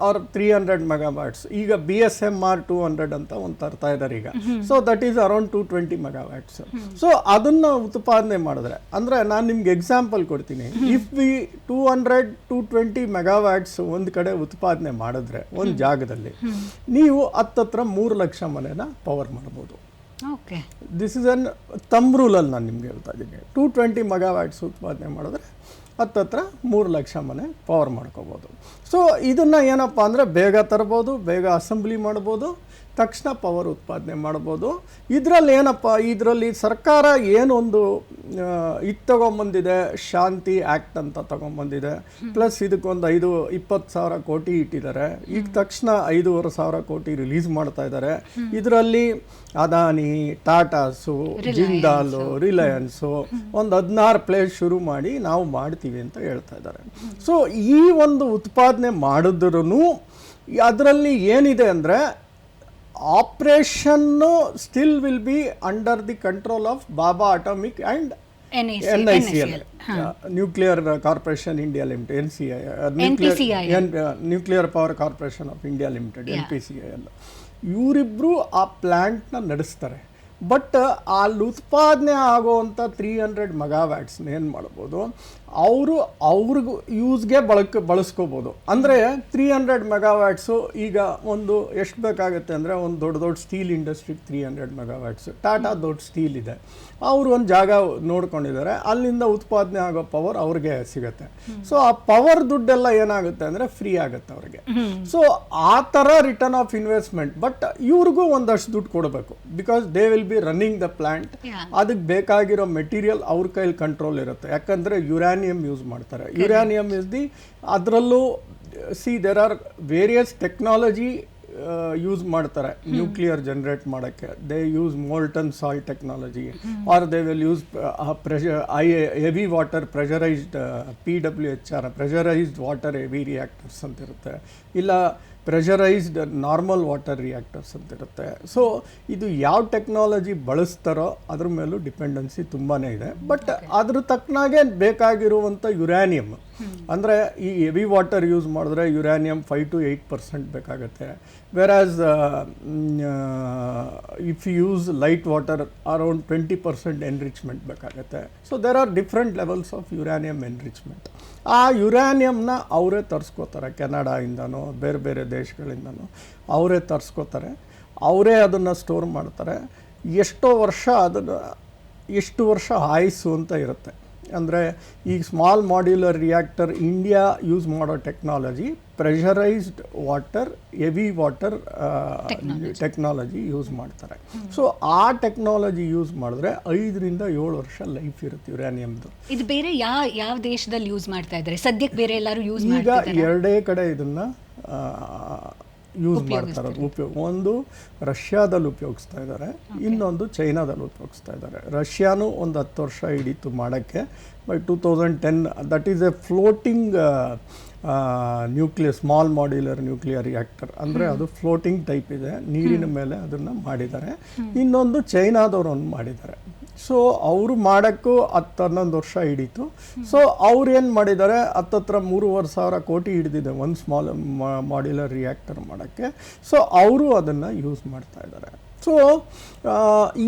ಆರ್ 300 ಮೆಗಾವ್ಯಾಟ್ಸ್, ಈಗ BSMR 200 ಅಂತ ಒಂದು ತರ್ತಾ ಇದ್ದಾರೆ ಈಗ. So that is around 220 megawatts. So ಅದನ್ನು ಉತ್ಪಾದನೆ ಮಾಡಿದ್ರೆ, ಅಂದರೆ ನಾನು ನಿಮ್ಗೆ ಎಕ್ಸಾಂಪಲ್ ಕೊಡ್ತೀನಿ. ಇಫ್ ವಿ 220 ಮೆಗಾವ್ಯಾಟ್ಸ್ ಒಂದು ಕಡೆ ಉತ್ಪಾದನೆ ಮಾಡಿದ್ರೆ ಒಂದು ಜಾಗದಲ್ಲಿ, ನೀವು ಹತ್ತತ್ರ 3 ಲಕ್ಷ ಮನೆನ ಪವರ್ ಮಾಡ್ಬೋದು. ದಿಸ್ ಇಸ್ ಅನ್ ತಮ್ ರೂಲಲ್ಲಿ ನಾನು ನಿಮ್ಗೆ ಹೇಳ್ತಾ ಇದ್ದೀನಿ. 220 ಮೆಗಾವ್ಯಾಟ್ಸ್ ಉತ್ಪಾದನೆ ಮಾಡಿದ್ರೆ ಹತ್ತತ್ರ 3 ಲಕ್ಷ ಮನೆ ಪವರ್ ಮಾಡ್ಕೋಬೋದು. ಸೊ ಇದನ್ನು ಏನಪ್ಪ ಅಂದರೆ ಬೇಗ ತರ್ಬೋದು, ಬೇಗ ಅಸೆಂಬ್ಲಿ ಮಾಡ್ಬೋದು, ತಕ್ಷಣ ಪವರ್ ಉತ್ಪಾದನೆ ಮಾಡ್ಬೋದು. ಇದರಲ್ಲಿ ಏನಪ್ಪ, ಇದರಲ್ಲಿ ಸರ್ಕಾರ ಏನೊಂದು ಇದು ತೊಗೊಂಬಂದಿದೆ, ಶಾಂತಿ ಆ್ಯಕ್ಟ್ ಅಂತ ತೊಗೊಂಬಂದಿದೆ. ಪ್ಲಸ್ ಇದಕ್ಕೊಂದು 20,000 ಕೋಟಿ ಇಟ್ಟಿದ್ದಾರೆ. ಈಗ ತಕ್ಷಣ 5,500 ಕೋಟಿ ರಿಲೀಸ್ ಮಾಡ್ತಾ ಇದ್ದಾರೆ. ಇದರಲ್ಲಿ ಅದಾನಿ, ಟಾಟಾಸು, ಜಿಂದಾಲು, ರಿಲಯನ್ಸು ಒಂದು 16 ಪ್ಲೇಸ್ ಶುರು ಮಾಡಿ ನಾವು ಮಾಡ್ತೀವಿ ಅಂತ ಹೇಳ್ತಾ ಇದ್ದಾರೆ. ಸೊ ಈ ಒಂದು ಉತ್ಪಾದನೆ ಮಾಡಿದ್ರೂ ಅದರಲ್ಲಿ ಏನಿದೆ ಅಂದರೆ, operation still will be under the control of Baba atomic and NICL, nuclear corporation India limited, nuclear power corporation of India limited, NPCIL. ಇವರಿಬ್ಬರು ಆ ಪ್ಲ್ಯಾಂಟ್ನ ನಡೆಸ್ತಾರೆ. ಬಟ್ ಅಲ್ಲಿ ಉತ್ಪಾದನೆ ಆಗೋವಂಥ 300 ಮೆಗಾವ್ಯಾಟ್ಸ್ನ ಏನು ಮಾಡ್ಬೋದು, ಅವ್ರಿಗೂ ಯೂಸ್ಗೆ ಬಳಸ್ಕೋಬೋದು. ಅಂದರೆ 300 ಮೆಗಾವ್ಯಾಟ್ಸು ಈಗ ಒಂದು ಎಷ್ಟು ಬೇಕಾಗುತ್ತೆ ಅಂದರೆ, ಒಂದು ದೊಡ್ಡ ಸ್ಟೀಲ್ ಇಂಡಸ್ಟ್ರಿಗೆ 300 ಮೆಗಾವ್ಯಾಟ್ಸ್. ಟಾಟಾ ದೊಡ್ಡ ಸ್ಟೀಲ್ ಇದೆ, ಅವರು ಒಂದು ಜಾಗ ನೋಡ್ಕೊಂಡಿದ್ದಾರೆ, ಅಲ್ಲಿಂದ ಉತ್ಪಾದನೆ ಆಗೋ ಪವರ್ ಅವ್ರಿಗೆ ಸಿಗುತ್ತೆ. ಸೊ ಆ ಪವರ್ ದುಡ್ಡೆಲ್ಲ ಏನಾಗುತ್ತೆ ಅಂದರೆ ಫ್ರೀ ಆಗುತ್ತೆ ಅವ್ರಿಗೆ. ಸೊ ಆ ಥರ ರಿಟರ್ನ್ ಆಫ್ ಇನ್ವೆಸ್ಟ್ಮೆಂಟ್. ಬಟ್ ಇವ್ರಿಗೂ ಒಂದಷ್ಟು ದುಡ್ಡು ಕೊಡಬೇಕು, because they will be running the plant. ಅದಕ್ಕೆ ಬೇಕಾಗಿರೋ ಮೆಟೀರಿಯಲ್ ಅವ್ರ ಕೈಲಿ ಕಂಟ್ರೋಲ್ ಇರುತ್ತೆ. ಯಾಕಂದರೆ ಯುರಾನಿಯಂ ಯೂಸ್ ಮಾಡ್ತಾರೆ. ಯುರಾನಿಯಂ ಇಸ್ ದಿ, ಅದರಲ್ಲೂ there are various technology use ಮಾಡ್ತಾರೆ ನ್ಯೂಕ್ಲಿಯರ್ ಜನರೇಟ್ ಮಾಡೋಕ್ಕೆ. They use molten salt technology, or they will use heavy water pressurised PWHR, pressurised water heavy reactors ಅಂತ ಇರುತ್ತೆ. ಇಲ್ಲ ಪ್ರೆಷರೈಸ್ಡ್ ನಾರ್ಮಲ್ ವಾಟರ್ ರಿಯಾಕ್ಟರ್ಸ್ ಅಂತ ಇರುತ್ತೆ. So ಇದು ಯಾವ ಟೆಕ್ನಾಲಜಿ ಬಳಸ್ತಾರೋ ಅದ್ರ ಮೇಲೂ ಡಿಪೆಂಡೆನ್ಸಿ ತುಂಬಾ ಇದೆ. ಬಟ್ ಅದ್ರ ತಕ್ಕನಾಗೆ ಬೇಕಾಗಿರುವಂಥ ಯುರಾನಿಯಮ್, ಅಂದರೆ ಈ ಹೆವಿ ವಾಟರ್ ಯೂಸ್ ಮಾಡಿದ್ರೆ ಯುರಾನಿಯಮ್ 5 to 8% ಬೇಕಾಗುತ್ತೆ. Whereas if you use light water around 20% enrichment ಬೇಕಾಗುತ್ತೆ. So there are different levels of uranium enrichment. ಆ ಯುರಾನಿಯಮ್ನ ಅವರೇ ತರಿಸ್ಕೋತಾರೆ, ಕೆನಡಾಯಿಂದನೋ ಬೇರೆ ಬೇರೆ ದೇಶಗಳಿಂದನೋ ಅವರೇ ತರಿಸ್ಕೋತಾರೆ, ಅವರೇ ಅದನ್ನು ಸ್ಟೋರ್ ಮಾಡ್ತಾರೆ. ಎಷ್ಟು ವರ್ಷ ಆಯುಸ್ಸು ಅಂತ ಇರುತ್ತೆ. ಅಂದರೆ ಈ small modular reactor India use ಮಾಡೋ technology pressurised water heavy water technology use ಮಾಡ್ತಾರೆ. ಸೊ ಆ ಟೆಕ್ನಾಲಜಿ ಯೂಸ್ ಮಾಡಿದ್ರೆ 5-7 ವರ್ಷ ಲೈಫ್ ಇರುತ್ತೆ ಯುರೇನಿಯಮ್ದು.
ಇದು ಬೇರೆ ಯಾವ ದೇಶದಲ್ಲಿ ಯೂಸ್ ಮಾಡ್ತಾ ಇದ್ದಾರೆ ಸದ್ಯಕ್ಕೆ? ಬೇರೆ ಎಲ್ಲರೂ ಯೂಸ್
ಈಗ ಎರಡೇ ಕಡೆ ಇದನ್ನು ಯೂಸ್ ಮಾಡ್ತಾರೆ. ಒಂದು ರಷ್ಯಾದಲ್ಲಿ ಉಪಯೋಗಿಸ್ತಾ ಇದ್ದಾರೆ, ಇನ್ನೊಂದು ಚೈನಾದಲ್ಲಿ ಉಪಯೋಗಿಸ್ತಾ ಇದ್ದಾರೆ. ರಷ್ಯಾನು ಒಂದು 10 ವರ್ಷ ಹಿಡಿತು ಮಾಡೋಕ್ಕೆ. By 2010 that is A floating small modular nuclear reactor, ಅಂದರೆ ಅದು ಫ್ಲೋಟಿಂಗ್ ಟೈಪ್ ಇದೆ, ನೀರಿನ ಮೇಲೆ ಅದನ್ನು ಮಾಡಿದ್ದಾರೆ. ಇನ್ನೊಂದು ಚೈನಾದವರು ಒಂದು ಮಾಡಿದ್ದಾರೆ. ಸೊ ಅವರು ಮಾಡೋಕ್ಕೂ 10-11 ವರ್ಷ ಹಿಡೀತು. ಸೊ ಅವ್ರು ಏನು ಮಾಡಿದ್ದಾರೆ, ಹತ್ತತ್ರ 3,500 ಕೋಟಿ ಹಿಡಿದಿದೆ ಒಂದು ಸ್ಮಾಲ್ ಮಾಡ್ಯುಲರ್ ರಿಯಾಕ್ಟರ್ ಮಾಡೋಕ್ಕೆ. ಸೊ ಅವರು ಅದನ್ನು ಯೂಸ್ ಮಾಡ್ತಾ ಇದ್ದಾರೆ. ಸೊ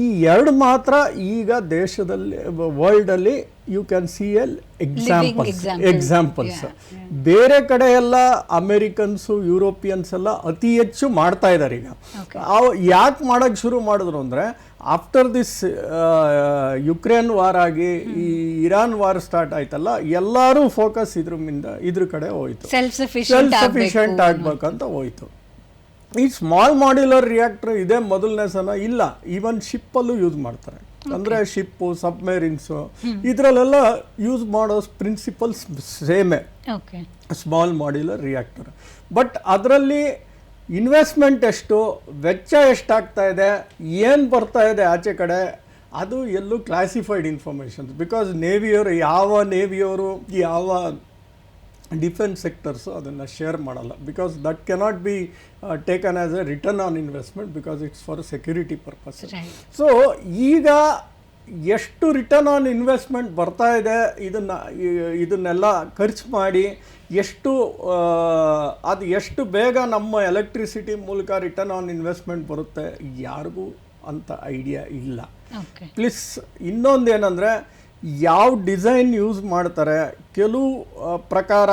ಈ ಎರಡು ಮಾತ್ರ ಈಗ ದೇಶದಲ್ಲಿ ವರ್ಲ್ಡಲ್ಲಿ ಯು ಕ್ಯಾನ್ ಸಿ ಎಕ್ಸಾಂಪಲ್ಸ್. ಬೇರೆ ಕಡೆ ಎಲ್ಲ ಅಮೇರಿಕನ್ಸು ಯುರೋಪಿಯನ್ಸ್ ಎಲ್ಲ ಅತಿ ಹೆಚ್ಚು ಮಾಡ್ತಾ ಇದ್ದಾರೆ. ಈಗ ಯಾಕೆ ಮಾಡೋಕ್ಕೆ ಶುರು ಮಾಡಿದ್ರು ಅಂದರೆ, ಆಫ್ಟರ್ ದಿಸ್ ಯುಕ್ರೇನ್ ವಾರ್ ಆಗಿ ಈ ಇರಾನ್ ವಾರ್ ಸ್ಟಾರ್ಟ್ ಆಯ್ತಲ್ಲ, ಎಲ್ಲರೂ ಫೋಕಸ್ ಇದ್ರ ಕಡೆ ಹೋಯ್ತು, ಸೆಲ್ಫ್ ಸಫಿಷಿಯೆಂಟ್ ಆಗ್ಬೇಕಂತ ಹೋಯ್ತು. ಈ ಸ್ಮಾಲ್ ಮಾಡ್ಯುಲರ್ ರಿಯಾಕ್ಟರ್ ಇದೇ ಮೊದಲನೇ ಸಲ ಇಲ್ಲ, ಈವನ್ ಶಿಪ್ಪಲ್ಲೂ ಯೂಸ್ ಮಾಡ್ತಾರೆ. ಅಂದರೆ ಶಿಪ್ಪು, ಸಬ್ಮೆರಿನ್ಸು ಇದರಲ್ಲೆಲ್ಲ ಯೂಸ್ ಮಾಡೋ ಪ್ರಿನ್ಸಿಪಲ್ಸ್ ಸೇಮೇ, ಸ್ಮಾಲ್ ಮಾಡ್ಯುಲರ್ ರಿಯಾಕ್ಟರ್. ಬಟ್ ಅದರಲ್ಲಿ ಇನ್ವೆಸ್ಟ್ಮೆಂಟ್ ಎಷ್ಟು, ವೆಚ್ಚ ಎಷ್ಟಾಗ್ತಾ ಇದೆ, ಏನು ಬರ್ತಾ ಇದೆ ಆಚೆ ಕಡೆ, ಅದು ಎಲ್ಲೂ ಕ್ಲಾಸಿಫೈಡ್ ಇನ್ಫಾರ್ಮೇಷನ್ಸ್. ಬಿಕಾಸ್ ನೇವಿಯವರು ಯಾವ ಡಿಫೆನ್ಸ್ ಸೆಕ್ಟರ್ಸು ಅದನ್ನು ಶೇರ್ ಮಾಡಲ್ಲ. Because that cannot be taken as A return on investment, because it's for security purpose. So ಈಗ ಎಷ್ಟು ರಿಟರ್ನ್ ಆನ್ ಇನ್ವೆಸ್ಟ್ಮೆಂಟ್ ಬರ್ತಾ ಇದೆ, ಇದನ್ನೆಲ್ಲ ಖರ್ಚು ಮಾಡಿ ಅದು ಎಷ್ಟು ಬೇಗ ನಮ್ಮ ಎಲೆಕ್ಟ್ರಿಸಿಟಿ ಮೂಲಕ ರಿಟರ್ನ್ ಆನ್ ಇನ್ವೆಸ್ಟ್ಮೆಂಟ್ ಬರುತ್ತೆ, ಯಾರಿಗೂ ಅಂತ ಐಡಿಯಾ ಇಲ್ಲ. ಪ್ಲಸ್ ಇನ್ನೊಂದು ಏನಂದರೆ, ಯಾವ ಡಿಸೈನ್ ಯೂಸ್ ಮಾಡ್ತಾರೆ, ಕೆಲವು ಪ್ರಕಾರ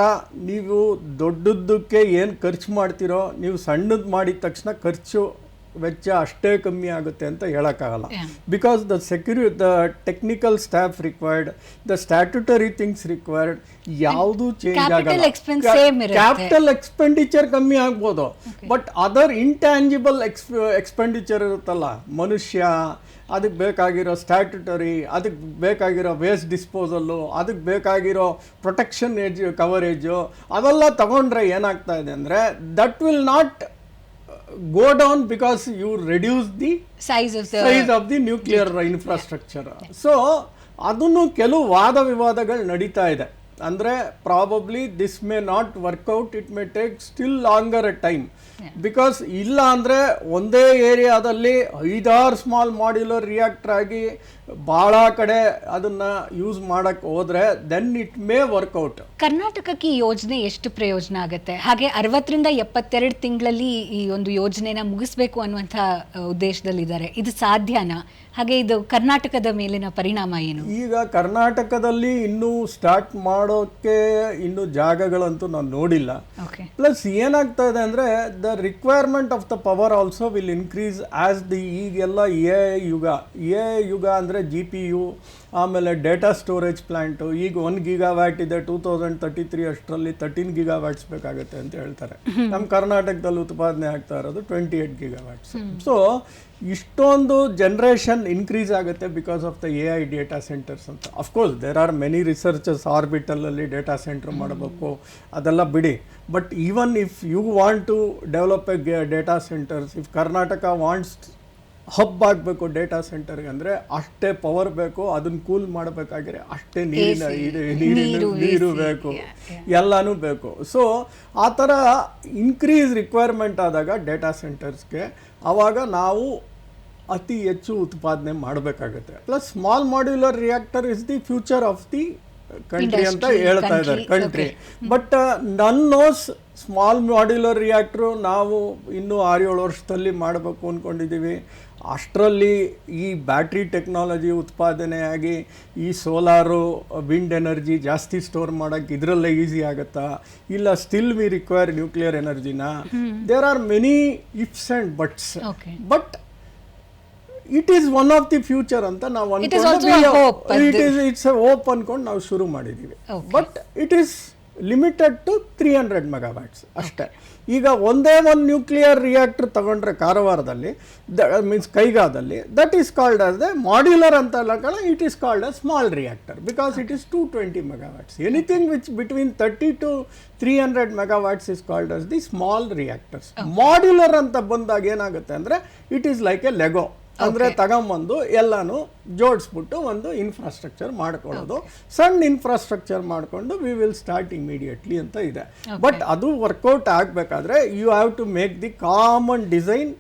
ನೀವು ದೊಡ್ಡದಕ್ಕೆ ಏನು ಖರ್ಚು ಮಾಡ್ತೀರೋ, ನೀವು ಸಣ್ಣದು ಮಾಡಿದ ತಕ್ಷಣ ಖರ್ಚು ವೆಚ್ಚ ಅಷ್ಟೇ ಕಮ್ಮಿ ಆಗುತ್ತೆ ಅಂತ ಹೇಳೋಕ್ಕಾಗಲ್ಲ. Because the technical staff required, the statutory things required, ಯಾವುದೂ ಚೇಂಜ್ ಆಗಲ್ಲ. ಕ್ಯಾಪಿಟಲ್ ಎಕ್ಸ್ಪೆಂಡಿಚರ್ ಕಮ್ಮಿ ಆಗ್ಬೋದು, ಬಟ್ ಅದರ್ ಇಂಟ್ಯಾಂಜಿಬಲ್ ಎಕ್ಸ್ಪೆಂಡಿಚರ್ ಇರುತ್ತಲ್ಲ, ಮನುಷ್ಯ, ಅದಕ್ಕೆ ಬೇಕಾಗಿರೋ ಸ್ಟ್ಯಾಟ್ಯುಟರಿ, ಅದಕ್ಕೆ ಬೇಕಾಗಿರೋ ವೇಸ್ಟ್ ಡಿಸ್ಪೋಸಲ್ಲು, ಅದಕ್ಕೆ ಬೇಕಾಗಿರೋ ಪ್ರೊಟೆಕ್ಷನ್ ಕವರೇಜು, ಅವೆಲ್ಲ ತಗೊಂಡ್ರೆ ಏನಾಗ್ತಾ ಇದೆ ಅಂದರೆ, that will not go down because you reduce the size of the nuclear infrastructure. So ಅದನ್ನು ಕೆಲವು ವಾದ ವಿವಾದಗಳು ನಡೀತಾ ಇದೆ. ಅಂದರೆ probably this may not work out, it may take still longer a time. Because ಇಲ್ಲ ಅಂದರೆ ಒಂದೇ ಏರಿಯಾದಲ್ಲಿ 5-6 ಸ್ಮಾಲ್ ಮಾಡ್ಯುಲರ್ ರಿಯಾಕ್ಟರ್ ಆಗಿ ಭಾಳ ಕಡೆ ಅದನ್ನು ಯೂಸ್ ಮಾಡೋಕ್ಕೆ ಹೋದರೆ ದೆನ್ ಇಟ್ ಮೇ ವರ್ಕೌಟ್.
ಕರ್ನಾಟಕಕ್ಕೆ ಈ ಯೋಜನೆ ಎಷ್ಟು ಪ್ರಯೋಜನ ಆಗುತ್ತೆ? ಹಾಗೆ 60-72 ತಿಂಗಳಲ್ಲಿ ಈ ಒಂದು ಯೋಜನೆನ ಮುಗಿಸ್ಬೇಕು ಅನ್ನುವಂಥ ಉದ್ದೇಶದಲ್ಲಿದ್ದಾರೆ. ಇದು ಸಾಧ್ಯನಾ? ಹಾಗೆ ಇದು ಕರ್ನಾಟಕದ ಮೇಲಿನ ಪರಿಣಾಮ ಏನು?
ಈಗ ಕರ್ನಾಟಕದಲ್ಲಿ ಇನ್ನೂ ಸ್ಟಾರ್ಟ್ ಮಾಡೋಕ್ಕೆ ಇನ್ನೂ ಜಾಗಗಳಂತೂ ನಾನು ನೋಡಿಲ್ಲ. ಪ್ಲಸ್ ಏನಾಗ್ತಾ ಇದೆ ಅಂದರೆ, the requirement of the power also will increase as ಈಗೆಲ್ಲ ಎ ಯುಗ ಅಂದರೆ GPU, ಆಮೇಲೆ ಡೇಟಾ ಸ್ಟೋರೇಜ್ ಪ್ಲ್ಯಾಂಟು. ಈಗ 1 ಗಿಗಾವ್ಯಾಟ್ ಇದೆ, 2033 ಅಷ್ಟರಲ್ಲಿ 13 ಗಿಗಾವ್ಯಾಟ್ಸ್ ಬೇಕಾಗುತ್ತೆ ಅಂತ ಹೇಳ್ತಾರೆ. ನಮ್ಮ ಕರ್ನಾಟಕದಲ್ಲಿ ಉತ್ಪಾದನೆ ಆಗ್ತಾ ಇರೋದು 28 ಗಿಗಾವ್ಯಾಟ್ಸ್. ಸೊ ಇಷ್ಟೊಂದು ಜನ್ರೇಷನ್ ಇನ್ಕ್ರೀಸ್ ಆಗುತ್ತೆ because of the AI data centres ಅಂತ. Of course there are many researchers ಆರ್ಬಿಟಲಲ್ಲಿ ಡೇಟಾ ಸೆಂಟರ್ ಮಾಡಬೇಕು, ಅದೆಲ್ಲ ಬಿಡಿ. But even if you want to develop a data centres, if Karnataka wants hub ಆಗಬೇಕು ಡೇಟಾ ಸೆಂಟರ್ಗೆ ಅಂದರೆ ಅಷ್ಟೇ ಪವರ್ ಬೇಕು, ಅದನ್ನು ಕೂಲ್ ಮಾಡಬೇಕಾದ್ರೆ ಅಷ್ಟೇ ನೀರು ಬೇಕು, ಎಲ್ಲನೂ ಬೇಕು. ಸೊ ಆ ಥರ ಇನ್ಕ್ರೀಸ್ ರಿಕ್ವೈರ್ಮೆಂಟ್ ಆದಾಗ ಡೇಟಾ ಸೆಂಟರ್ಸ್ಗೆ, ಆವಾಗ ನಾವು ಅತಿ ಹೆಚ್ಚು ಉತ್ಪಾದನೆ ಮಾಡಬೇಕಾಗುತ್ತೆ. Plus small modular reactor is the future of the country ಅಂತ ಹೇಳ್ತಾ ಇದ್ದಾರೆ, ಕಂಟ್ರಿ. ಬಟ್ ನನ್ ನೋಸ್ ಸ್ಮಾಲ್ ಮಾಡ್ಯುಲರ್ ರಿಯಾಕ್ಟ್ರು ನಾವು ಇನ್ನೂ 6-7 ವರ್ಷದಲ್ಲಿ ಮಾಡಬೇಕು ಅಂದ್ಕೊಂಡಿದ್ದೀವಿ. ಅಷ್ಟರಲ್ಲಿ ಈ ಬ್ಯಾಟ್ರಿ ಟೆಕ್ನಾಲಜಿ ಉತ್ಪಾದನೆಯಾಗಿ ಈ ಸೋಲಾರು, ವಿಂಡ್ ಎನರ್ಜಿ ಜಾಸ್ತಿ ಸ್ಟೋರ್ ಮಾಡೋಕ್ಕೆ ಇದರಲ್ಲೇ ಈಸಿ ಆಗುತ್ತಾ, ಇಲ್ಲ ಸ್ಟಿಲ್ ವಿ ರಿಕ್ವೈರ್ ನ್ಯೂಕ್ಲಿಯರ್ ಎನರ್ಜಿನ? There are many ifs and buts. But it is one of the future ಅಂತ ನಾವು
It is also a hope.
It's a hope ಅನ್ಕೊಂಡು ನಾವು ಶುರು ಮಾಡಿದ್ದೀವಿ. But it is limited to 300 megawatts ಅಷ್ಟೇ. ಈಗ ಒಂದೇ ಒಂದು ನ್ಯೂಕ್ಲಿಯರ್ ರಿಯಾಕ್ಟರ್ ತಗೊಂಡ್ರೆ ಕಾರವಾರದಲ್ಲಿ, ಮೀನ್ಸ್ ಕೈಗಾದಲ್ಲಿ, that is called as the modular ಅಂತ ಅಲ್ಲ, it is called a small reactor because it is 220 megawatts. Anything which between 30 to 300 megawatts is called as the small reactors. Modular ಅಂತ ಬಂದಾಗ ಏನಾಗುತ್ತೆ ಅಂದರೆ it is like A Lego. ಅಂದರೆ ತಗೊಂಬಂದು ಎಲ್ಲಾನು ಜೋಡಿಸ್ಬಿಟ್ಟು ಒಂದು ಇನ್ಫ್ರಾಸ್ಟ್ರಕ್ಚರ್ ಮಾಡ್ಕೊಳ್ಳೋದು. ಸಣ್ಣ ಇನ್ಫ್ರಾಸ್ಟ್ರಕ್ಚರ್ ಮಾಡಿಕೊಂಡು ವಿ ವಿಲ್ ಸ್ಟಾರ್ಟ್ ಇಮಿಡಿಯೇಟ್ಲಿ ಅಂತ ಇದೆ. ಬಟ್ ಅದು ವರ್ಕೌಟ್ ಆಗಬೇಕಾದ್ರೆ you have to make the common design.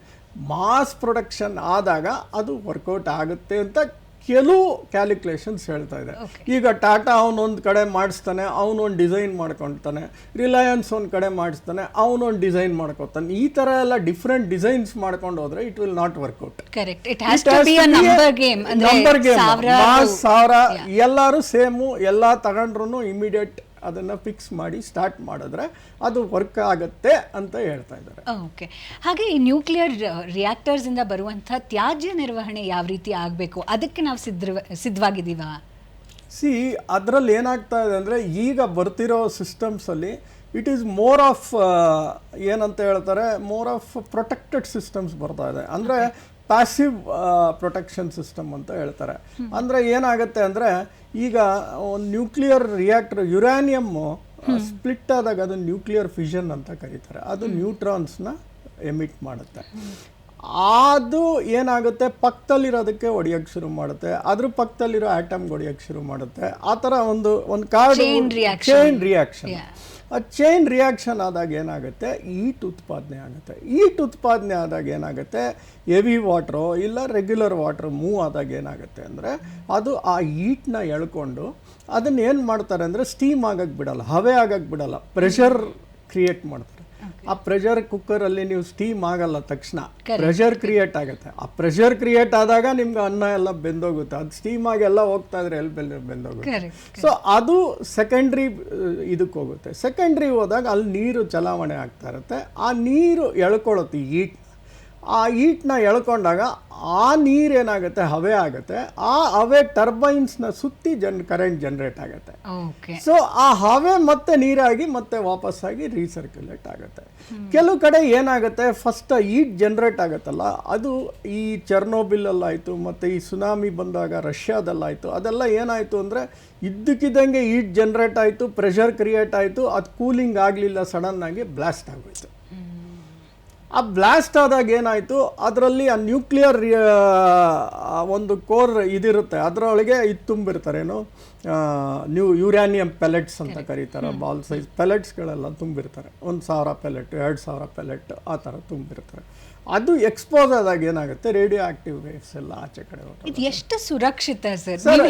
Mass production ಆದಾಗ ಅದು ವರ್ಕೌಟ್ ಆಗುತ್ತೆ ಅಂತ ಕೆಲವು ಕ್ಯಾಲ್ಕುಲೇಷನ್ಸ್ ಹೇಳ್ತಾ ಇದೆ. ಈಗ ಟಾಟಾ ಅವನೊಂದು ಕಡೆ ಮಾಡಿಸ್ತಾನೆ, ಅವನೊಂದು ಡಿಸೈನ್ ಮಾಡ್ಕೊತಾನೆ, ರಿಲಯನ್ಸ್ ಒಂದು ಕಡೆ ಮಾಡಿಸ್ತಾನೆ, ಅವನೊಂದು ಡಿಸೈನ್ ಮಾಡ್ಕೊತಾನೆ. ಈ ಥರ ಎಲ್ಲ ಡಿಫ್ರೆಂಟ್ ಡಿಸೈನ್ಸ್ ಮಾಡ್ಕೊಂಡು ಹೋದ್ರೆ it will not work out. Number game, ಸಾವಿರ ಎಲ್ಲರೂ ಸೇಮು, ಎಲ್ಲ ತಗೊಂಡ್ರು ಇಮಿಡಿಯೇಟ್ ಅದನ್ನು ಫಿಕ್ಸ್ ಮಾಡಿ ಸ್ಟಾರ್ಟ್ ಮಾಡಿದ್ರೆ ಅದು ವರ್ಕ್ ಆಗುತ್ತೆ ಅಂತ ಹೇಳ್ತಾ ಇದ್ದಾರೆ.
ಓಕೆ. ಹಾಗೆ ಈ ನ್ಯೂಕ್ಲಿಯರ್ ರಿಯಾಕ್ಟರ್ಸ್ ಇಂದ ಬರುವಂಥ ತ್ಯಾಜ್ಯ ನಿರ್ವಹಣೆ ಯಾವ ರೀತಿ ಆಗಬೇಕು, ಅದಕ್ಕೆ ನಾವು ಸಿದ್ಧವಾಗಿದ್ದೀವಾ?
ಅದರಲ್ಲಿ ಏನಾಗ್ತಾ ಇದೆ ಅಂದರೆ ಈಗ ಬರ್ತಿರೋ ಸಿಸ್ಟಮ್ಸಲ್ಲಿ ಇಟ್ ಈಸ್ ಮೋರ್ ಆಫ್ ಏನಂತ ಹೇಳ್ತಾರೆ, ಮೋರ್ ಆಫ್ ಪ್ರೊಟೆಕ್ಟೆಡ್ ಸಿಸ್ಟಮ್ಸ್ ಬರ್ತಾ ಇದೆ. ಅಂದರೆ ಪ್ಯಾಸಿವ್ ಪ್ರೊಟೆಕ್ಷನ್ ಸಿಸ್ಟಮ್ ಅಂತ ಹೇಳ್ತಾರೆ. ಅಂದರೆ ಏನಾಗುತ್ತೆ ಅಂದರೆ ಈಗ ಒಂದು ನ್ಯೂಕ್ಲಿಯರ್ ರಿಯಾಕ್ಟರ್ ಯುರೇನಿಯಮ್ಮು ಸ್ಪ್ಲಿಟ್ ಆದಾಗ ಅದು ನ್ಯೂಕ್ಲಿಯರ್ ಫಿಷನ್ ಅಂತ ಕರೀತಾರೆ. ಅದು ನ್ಯೂಟ್ರಾನ್ಸ್ನ ಎಮಿಟ್ ಮಾಡುತ್ತೆ. ಅದು ಏನಾಗುತ್ತೆ, ಪಕ್ಕದಲ್ಲಿರೋದಕ್ಕೆ ಹೊಡೆಯೋಕ್ಕೆ ಶುರು ಮಾಡುತ್ತೆ, ಅದ್ರ ಪಕ್ಕದಲ್ಲಿರೋ ಆಟಮ್ಗೆ ಹೊಡೆಯೋಕ್ಕೆ ಶುರು ಮಾಡುತ್ತೆ. ಆ ಥರ ಒಂದು ಕಾರ್ಡ್ ಚೈನ್ ರಿಯಾಕ್ಷನ್. ಆ ಚೈನ್ ರಿಯಾಕ್ಷನ್ ಆದಾಗ ಏನಾಗುತ್ತೆ, ಈಟ್ ಉತ್ಪಾದನೆ ಆಗುತ್ತೆ. ಈಟ್ ಉತ್ಪಾದನೆ ಆದಾಗ ಏನಾಗುತ್ತೆ, ಹೆವಿ ವಾಟ್ರು ಇಲ್ಲ ರೆಗ್ಯುಲರ್ ವಾಟ್ರ್ ಮೂವ್ ಆದಾಗ ಏನಾಗುತ್ತೆ ಅಂದರೆ ಅದು ಆ ಈಟ್ನ ಎಳ್ಕೊಂಡು ಅದನ್ನು ಏನು ಮಾಡ್ತಾರೆ ಅಂದರೆ ಸ್ಟೀಮ್ ಆಗಕ್ಕೆ ಬಿಡಲ್ಲ, ಹವೆ ಆಗಕ್ಕೆ ಬಿಡಲ್ಲ, ಪ್ರೆಷರ್ ಕ್ರಿಯೇಟ್ ಮಾಡ್ತಾರೆ. ಆ ಪ್ರೆಷರ್ ಕುಕ್ಕರಲ್ಲಿ ನೀವು ಸ್ಟೀಮ್ ಆಗಲ್ಲ, ತಕ್ಷಣ ಪ್ರೆಷರ್ ಕ್ರಿಯೇಟ್ ಆಗುತ್ತೆ. ಆ ಪ್ರೆಷರ್ ಕ್ರಿಯೇಟ್ ಆದಾಗ ನಿಮ್ಗೆ ಅನ್ನ ಎಲ್ಲ ಬೆಂದೋಗುತ್ತೆ. ಅದು ಸ್ಟೀಮ್ ಆಗಿ ಎಲ್ಲ ಹೋಗ್ತಾ ಇದ್ರೆ ಎಲ್ಲಿ ಬೆಂದೋಗುತ್ತೆ. ಸೊ ಅದು ಸೆಕೆಂಡ್ರಿ ಇದಕ್ಕೆ ಹೋಗುತ್ತೆ. ಸೆಕೆಂಡ್ರಿ ಹೋದಾಗ ಅಲ್ಲಿ ನೀರು ಚಲಾವಣೆ ಆಗ್ತಾ ಇರುತ್ತೆ. ಆ ನೀರು ಎಳ್ಕೊಳ್ಳುತ್ತೆ ಈಟ್. ಆ ಈಟ್ನ ಎಳ್ಕೊಂಡಾಗ ಆ ನೀರೇನಾಗುತ್ತೆ, ಹವೆ ಆಗುತ್ತೆ. ಆ ಹವೆ ಟರ್ಬೈನ್ಸ್ನ ಸುತ್ತಿ ಕರೆಂಟ್ ಜನರೇಟ್ ಆಗುತ್ತೆ. ಸೊ ಆ ಹವೆ ಮತ್ತೆ ನೀರಾಗಿ ಮತ್ತೆ ವಾಪಸ್ಸಾಗಿ ರೀಸರ್ಕ್ಯುಲೇಟ್ ಆಗುತ್ತೆ. ಕೆಲವು ಕಡೆ ಏನಾಗುತ್ತೆ, ಫಸ್ಟ್ ಈಟ್ ಜನರೇಟ್ ಆಗುತ್ತಲ್ಲ, ಅದು ಈ ಚೆರ್ನೋಬಿಲಲ್ಲಾಯಿತು ಮತ್ತು ಈ ಸುನಾಮಿ ಬಂದಾಗ ರಷ್ಯಾದಲ್ಲಾಯಿತು. ಅದೆಲ್ಲ ಏನಾಯಿತು ಅಂದರೆ ಇದ್ದಕ್ಕಿದ್ದಂಗೆ ಈಟ್ ಜನರೇಟ್ ಆಯಿತು, ಪ್ರೆಷರ್ ಕ್ರಿಯೇಟ್ ಆಯಿತು, ಅದು ಕೂಲಿಂಗ್ ಆಗಲಿಲ್ಲ, ಸಡನ್ನಾಗಿ ಬ್ಲಾಸ್ಟ್ ಆಗೋಯ್ತು. ಆ ಬ್ಲಾಸ್ಟ್ ಆದಾಗ ಏನಾಯಿತು, ಅದರಲ್ಲಿ ಆ ನ್ಯೂಕ್ಲಿಯರ್ ಒಂದು ಕೋರ್ ಇದಿರುತ್ತೆ, ಅದರೊಳಗೆ ಇದು ತುಂಬಿರ್ತಾರೇನು, ಯುರೇನಿಯಂ ಪೆಲೆಟ್ಸ್ ಅಂತ ಕರೀತಾರೆ. ಬಾಲ್ ಸೈಜ್ ಪೆಲೆಟ್ಸ್ಗಳೆಲ್ಲ ತುಂಬಿರ್ತಾರೆ. 1000 ಪೆಲೆಟ್, 2000 ಪೆಲೆಟ್ ಆ ಥರ ತುಂಬಿರ್ತಾರೆ. ಅದು ಎಕ್ಸ್ಪೋಸ್ ಆದಾಗ ಏನಾಗುತ್ತೆ, ರೇಡಿಯೋ ಆಕ್ಟಿವ್ ವೇವ್ಸ್ ಎಲ್ಲ ಆಚೆ ಕಡೆ ಹೋಗ್ತದೆ.
ಇದು ಎಷ್ಟು ಸುರಕ್ಷಿತ ಸರ್?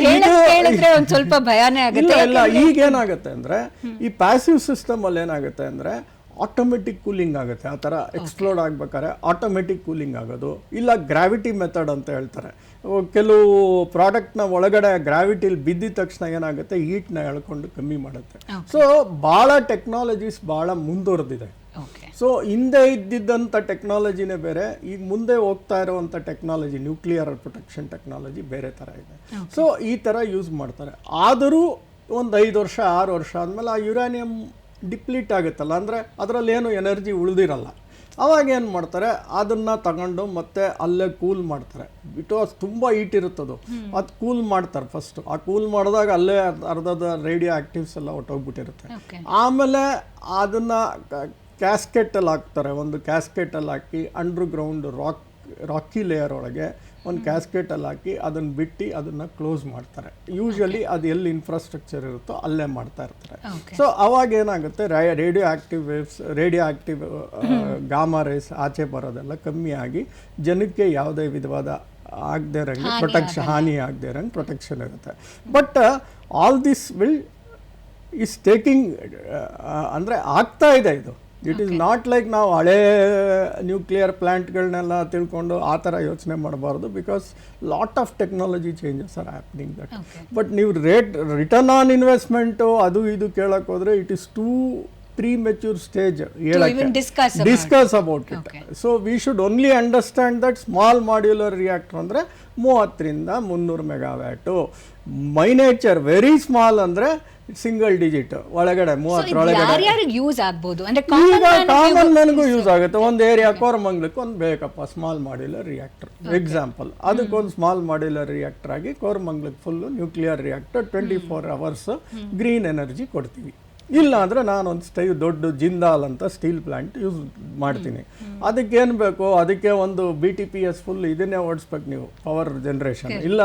ಹೇಳಿದ್ರೆ ಒಂದು ಸ್ವಲ್ಪ ಭಯನೇ ಆಗುತ್ತೆ.
ಇಲ್ಲ, ಈಗೇನಾಗುತ್ತೆ ಅಂದರೆ ಈ ಪ್ಯಾಸಿವ್ ಸಿಸ್ಟಮ್ ಅಲ್ಲಿ ಏನಾಗುತ್ತೆ ಅಂದರೆ ಆಟೋಮೆಟಿಕ್ ಕೂಲಿಂಗ್ ಆಗುತ್ತೆ. ಆ ಥರ ಎಕ್ಸ್ಪ್ಲೋಡ್ ಆಗ್ಬೇಕಾದ್ರೆ ಆಟೋಮೆಟಿಕ್ ಕೂಲಿಂಗ್ ಆಗೋದು. ಇಲ್ಲ ಗ್ರಾವಿಟಿ ಮೆಥಡ್ ಅಂತ ಹೇಳ್ತಾರೆ. ಕೆಲವು ಪ್ರಾಡಕ್ಟ್ನ ಒಳಗಡೆ ಗ್ರಾವಿಟಿಲಿ ಬಿದ್ದಿದ ತಕ್ಷಣ ಏನಾಗುತ್ತೆ, ಈಟ್ನ ಎಳ್ಕೊಂಡು ಕಮ್ಮಿ ಮಾಡುತ್ತೆ. ಸೊ ಭಾಳ ಟೆಕ್ನಾಲಜೀಸ್ ಭಾಳ ಮುಂದುವರೆದಿದೆ. ಸೊ ಹಿಂದೆ ಇದ್ದಿದ್ದಂಥ ಟೆಕ್ನಾಲಜಿನೇ ಬೇರೆ, ಈಗ ಮುಂದೆ ಹೋಗ್ತಾ ಇರೋವಂಥ ಟೆಕ್ನಾಲಜಿ, ನ್ಯೂಕ್ಲಿಯರ್ ಪ್ರೊಟೆಕ್ಷನ್ ಟೆಕ್ನಾಲಜಿ ಬೇರೆ ಥರ ಇದೆ. ಸೊ ಈ ಥರ ಯೂಸ್ ಮಾಡ್ತಾರೆ. ಆದರೂ ಒಂದು 5 ವರ್ಷ 6 ವರ್ಷ ಆದಮೇಲೆ ಆ ಯುರೇನಿಯಂ ಡಿಪ್ಲೀಟ್ ಆಗುತ್ತಲ್ಲ, ಅಂದರೆ ಅದರಲ್ಲಿ ಏನು ಎನರ್ಜಿ ಉಳಿದಿರಲ್ಲ. ಅವಾಗ ಏನು ಮಾಡ್ತಾರೆ, ಅದನ್ನು ತಗೊಂಡು ಮತ್ತೆ ಅಲ್ಲೇ ಕೂಲ್ ಮಾಡ್ತಾರೆ. ಬಿಕಾಸ್ ತುಂಬ ಹೀಟ್ ಇರುತ್ತದು, ಅದು ಕೂಲ್ ಮಾಡ್ತಾರೆ ಫಸ್ಟು. ಆ ಕೂಲ್ ಮಾಡಿದಾಗ ಅಲ್ಲೇ ಅರ್ಧದ ರೇಡಿಯೋ ಆಕ್ಟಿವ್ಸ್ ಎಲ್ಲ ಹೊಟ್ಟೋಗ್ಬಿಟ್ಟಿರುತ್ತೆ. ಆಮೇಲೆ ಅದನ್ನು ಕ್ಯಾಸ್ಕೆಟಲ್ಲಿ ಹಾಕ್ತಾರೆ. ಒಂದು ಕ್ಯಾಸ್ಕೆಟಲ್ಲಿ ಹಾಕಿ ಅಂಡರ್ಗ್ರೌಂಡ್ ರಾಕಿ ಲೇಯರ್ ಒಳಗೆ ಒಂದು ಕ್ಯಾಸ್ಕೆಟಲ್ಲಿ ಹಾಕಿ ಅದನ್ನು ಬಿಟ್ಟು ಅದನ್ನು ಕ್ಲೋಸ್ ಮಾಡ್ತಾರೆ. ಯೂಶಲಿ ಅದು ಎಲ್ಲಿ ಇನ್ಫ್ರಾಸ್ಟ್ರಕ್ಚರ್ ಇರುತ್ತೋ ಅಲ್ಲೇ ಮಾಡ್ತಾ ಇರ್ತಾರೆ. ಸೊ ಅವಾಗ ಏನಾಗುತ್ತೆ, radio active waves, radio active gamma race ಆಚೆ ಬರೋದೆಲ್ಲ ಕಮ್ಮಿ ಆಗಿ ಜನಕ್ಕೆ ಯಾವುದೇ ವಿಧವಾದ ಆಗದೆ ಇರೋಂಗೆ ಪ್ರೊಟೆಕ್ಷನ್, ಹಾನಿ ಆಗದೆ ಇರೋಂಗೆ ಪ್ರೊಟೆಕ್ಷನ್ ಇರುತ್ತೆ. But all this will is taking ಅಂದರೆ ಆಗ್ತಾ ಇದೆ ಇದು. ಇಟ್ ಈಸ್ ನಾಟ್ ಲೈಕ್ ನಾವು ಹಳೇ ನ್ಯೂಕ್ಲಿಯರ್ ಪ್ಲ್ಯಾಂಟ್ಗಳನ್ನೆಲ್ಲ ತಿಳ್ಕೊಂಡು ಆ ಥರ ಯೋಚನೆ ಮಾಡಬಾರ್ದು. Because lot of technology changes R happening that. But ನೀವು ರಿಟರ್ನ್ ಆನ್ ಇನ್ವೆಸ್ಟ್ಮೆಂಟು ಅದು ಇದು ಕೇಳೋಕೆ ಹೋದರೆ it is two premature stage
even discuss about
discuss about it.
Okay.
So we should only understand that small modular reactor ಅಂದರೆ 30ರಿಂದ 300 megawatt. ಮೈನೇಚರ್ very small ಅಂದರೆ single digit ಒಳಗಡೆ 30 ಒಳಗಡೆ.
ಯಾರ್ಯಾರಿಗೆ ಯೂಸ್ ಆಗ್ಬೋದು ಅಂದ್ರೆ
ಈಗ ಕಾಮನ್ ನನಗೂ ಯೂಸ್ ಆಗುತ್ತೆ. ಒಂದು ಏರಿಯಾ ಕೋರಮಂಗ್ಲಕ್ಕೆ ಒಂದು ಬೇಕಪ್ಪ ಸ್ಮಾಲ್ ಮಾಡ್ಯುಲರ್ ರಿಯಾಕ್ಟರ್ ಎಕ್ಸಾಂಪಲ್, ಅದಕ್ಕೊಂದು ಸ್ಮಾಲ್ ಮಾಡ್ಯುಲರ್ ರಿಯಾಕ್ಟರ್ ಆಗಿ ಕೋರಮಂಗ್ಲಕ್ಕೆ full nuclear reactor 24 hours green energy ಕೊಡ್ತೀವಿ. ಇಲ್ಲ ಅಂದರೆ ನಾನೊಂದು ದೊಡ್ಡ ಜಿಂದಾಲ್ ಅಂತ ಸ್ಟೀಲ್ ಪ್ಲಾಂಟ್ ಯೂಸ್ ಮಾಡ್ತೀನಿ. ಅದಕ್ಕೇನು ಬೇಕು, ಅದಕ್ಕೆ ಒಂದು BTPS ಫುಲ್ ಇದನ್ನೇ ಓಡಿಸ್ಬೇಕು ನೀವು, ಪವರ್ ಜನ್ರೇಷನ್. ಇಲ್ಲ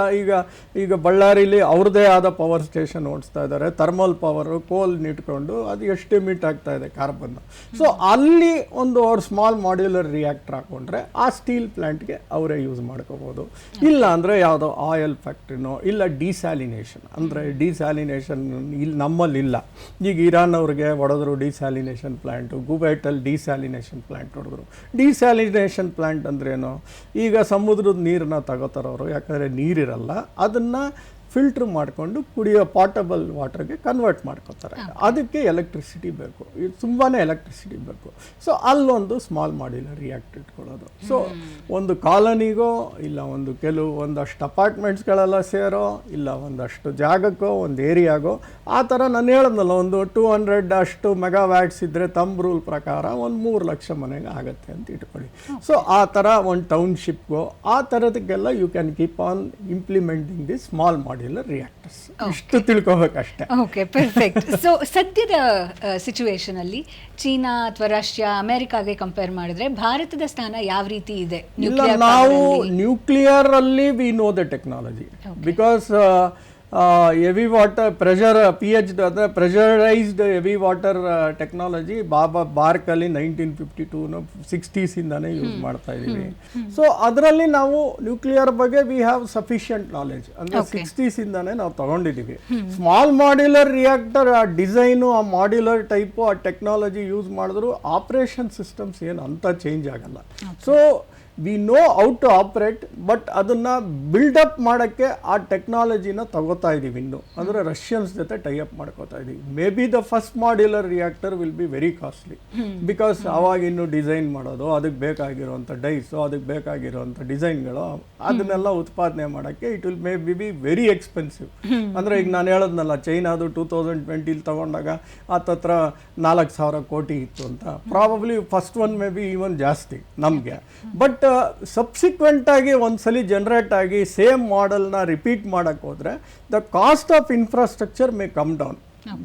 ಈಗ ಬಳ್ಳಾರಿಲಿ ಅವ್ರದ್ದೇ ಆದ ಪವರ್ ಸ್ಟೇಷನ್ ಓಡಿಸ್ತಾ ಇದ್ದಾರೆ, ಥರ್ಮಲ್ ಪವರು ಕೋಲ್ ಇಟ್ಕೊಂಡು ಅದು ಎಷ್ಟು ಎಮಿಟ್ ಆಗ್ತಾ ಇದೆ ಕಾರ್ಬನ್. ಸೊ ಅಲ್ಲಿ ಒಂದು ಅವ್ರು ಸ್ಮಾಲ್ ಮಾಡ್ಯುಲರ್ ರಿಯಾಕ್ಟರ್ ಹಾಕೊಂಡ್ರೆ ಆ ಸ್ಟೀಲ್ ಪ್ಲಾಂಟ್ಗೆ ಅವರೇ ಯೂಸ್ ಮಾಡ್ಕೋಬೋದು. ಇಲ್ಲ ಅಂದರೆ ಯಾವುದೋ ಆಯಿಲ್ ಫ್ಯಾಕ್ಟ್ರಿನೋ ಇಲ್ಲ ಡಿಸ್ಯಾಲಿನೇಷನ್, ಅಂದರೆ ಡಿಸ್ಯಾಲಿನೇಷನ್ ಇಲ್ಲಿ ನಮ್ಮಲ್ಲಿಲ್ಲ. ಈಗ ಇರಾನ್ ಅವ್ರಿಗೆ ಹೊಡೆದ್ರು ಡಿಸ್ಯಾಲಿನೇಷನ್ ಪ್ಲಾಂಟು, ಕುವೈಟಲ್ಲಿ ಡಿಸ್ಯಾಲಿನೇಷನ್ ಪ್ಲಾಂಟ್ ಹೊಡೆದ್ರು. ಡಿಸ್ಯಾಲಿನೇಷನ್ ಪ್ಲಾಂಟ್ ಅಂದ್ರೇನು, ಈಗ ಸಮುದ್ರದ ನೀರನ್ನ ತಗೋತಾರವರು, ಯಾಕಂದರೆ ನೀರಿರಲ್ಲ, ಅದನ್ನು ಫಿಲ್ಟ್ರ್ ಮಾಡಿಕೊಂಡು ಕುಡಿಯೋ ಪಾಟಬಲ್ ವಾಟರ್ಗೆ ಕನ್ವರ್ಟ್ ಮಾಡ್ಕೋತಾರೆ. ಅದಕ್ಕೆ ಎಲೆಕ್ಟ್ರಿಸಿಟಿ ಬೇಕು, ಇದು ತುಂಬಾ ಎಲೆಕ್ಟ್ರಿಸಿಟಿ ಬೇಕು. ಸೊ ಅಲ್ಲೊಂದು ಸ್ಮಾಲ್ ಮಾಡ್ಯುಲರ್ ರಿಯಾಕ್ಟರ್ ಇಟ್ಕೊಳ್ಳೋದು. ಸೊ ಒಂದು ಕಾಲೋನಿಗೋ ಇಲ್ಲ ಒಂದಷ್ಟು ಅಪಾರ್ಟ್ಮೆಂಟ್ಸ್ಗಳೆಲ್ಲ ಸೇರೋ ಇಲ್ಲ ಒಂದಷ್ಟು ಜಾಗಕ್ಕೋ ಒಂದು ಏರಿಯಾಗೋ ಆ ಥರ ನಾನು ಹೇಳಿದ್ನಲ್ಲ, ಒಂದು 200 ಅಷ್ಟು ಮೆಗಾವ್ಯಾಟ್ಸ್ ಇದ್ದರೆ ತಮ್ಮ ರೂಲ್ ಪ್ರಕಾರ ಒಂದು 3 ಲಕ್ಷ ಮನೆಗೆ ಆಗುತ್ತೆ ಅಂತ ಇಟ್ಕೊಳ್ಳಿ. ಸೊ ಆ ಥರ ಒಂದು ಟೌನ್ಶಿಪ್ಗೋ ಆ ಥರದಕ್ಕೆಲ್ಲ you can keep on implementing the small modular reactors. ಇಷ್ಟು ತಿಳ್ಕೊಬೇಕಷ್ಟೇ.
Okay, perfect. ಸೊ ಸದ್ಯದ ಸಿಚುವೇಶನ್ ಅಲ್ಲಿ ಚೀನಾ ಅಥವಾ ರಷ್ಯಾ, ಅಮೆರಿಕಾಗೆ ಕಂಪೇರ್ ಮಾಡಿದ್ರೆ ಭಾರತದ ಸ್ಥಾನ ಯಾವ ರೀತಿ ಇದೆ?
ಇಲ್ಲ, ನಾವು ನ್ಯೂಕ್ಲಿಯರ್ ಅಲ್ಲಿ we know the technology because heavy water pressure PhD ಅಂದರೆ ಪ್ರೆಷರೈಸ್ಡ್ ಹೆವಿ ವಾಟರ್ ಟೆಕ್ನಾಲಜಿ ಬಾರ್ಕಲ್ಲಿ 1952 60s ಯೂಸ್ ಮಾಡ್ತಾ ಇದ್ದೀವಿ. ಸೊ ಅದರಲ್ಲಿ ನಾವು ನ್ಯೂಕ್ಲಿಯರ್ ಬಗ್ಗೆ ವಿ ಹ್ಯಾವ್ ಸಫಿಷಿಯಂಟ್ ನಾಲೆಜ್, ಅಂದರೆ 60s ನಾವು ತಗೊಂಡಿದ್ದೀವಿ. ಸ್ಮಾಲ್ ಮಾಡ್ಯುಲರ್ ರಿಯಾಕ್ಟರ್ ಆ ಡಿಸೈನು, ಆ ಮಾಡ್ಯುಲರ್ ಟೈಪು, ಆ ಟೆಕ್ನಾಲಜಿ ಯೂಸ್ ಮಾಡಿದ್ರು ಆಪರೇಷನ್ ಸಿಸ್ಟಮ್ಸ್ ಏನು ಅಂತ ಚೇಂಜ್ ಆಗಲ್ಲ. So we know how to operate, but ಅದನ್ನು ಬಿಲ್ಡಪ್ ಮಾಡೋಕ್ಕೆ ಆ ಟೆಕ್ನಾಲಜಿನ ತಗೋತಾ ಇದ್ದೀವಿ ಇನ್ನು. ಅಂದರೆ ರಷ್ಯನ್ಸ್ ಜೊತೆ ಟೈಅಪ್ ಮಾಡ್ಕೋತಾ ಇದ್ದೀವಿ. May be the first modular reactor will be very costly because ಅವಾಗ ಇನ್ನು ಡಿಸೈನ್ ಮಾಡೋದು, ಅದಕ್ಕೆ ಬೇಕಾಗಿರೋಂಥ ಡೈಸು, ಅದಕ್ಕೆ ಬೇಕಾಗಿರೋಂಥ ಡಿಸೈನ್ಗಳು, ಅದನ್ನೆಲ್ಲ ಉತ್ಪಾದನೆ ಮಾಡೋಕ್ಕೆ it will may be very expensive. ಅಂದರೆ ಈಗ ನಾನು ಹೇಳೋದ್ನಲ್ಲ, ಚೈನಾದು 2020 ತಗೊಂಡಾಗ ಹತ್ತತ್ರ 4,000 ಕೋಟಿ ಇತ್ತು ಅಂತ. Probably first one may be even ಜಾಸ್ತಿ ನಮಗೆ. ಬಟ್ ಸಬ್ಸಿಕ್ವೆಂಟ್ ಆಗಿ ಒಂದ್ಸಲಿ ಜನರೇಟ್ ಆಗಿ ಸೇಮ್ ಮಾಡೆಲ್ನ ರಿಪೀಟ್ ಮಾಡಕ್ಕೆ ಹೋದರೆ the cost of infrastructure may come down.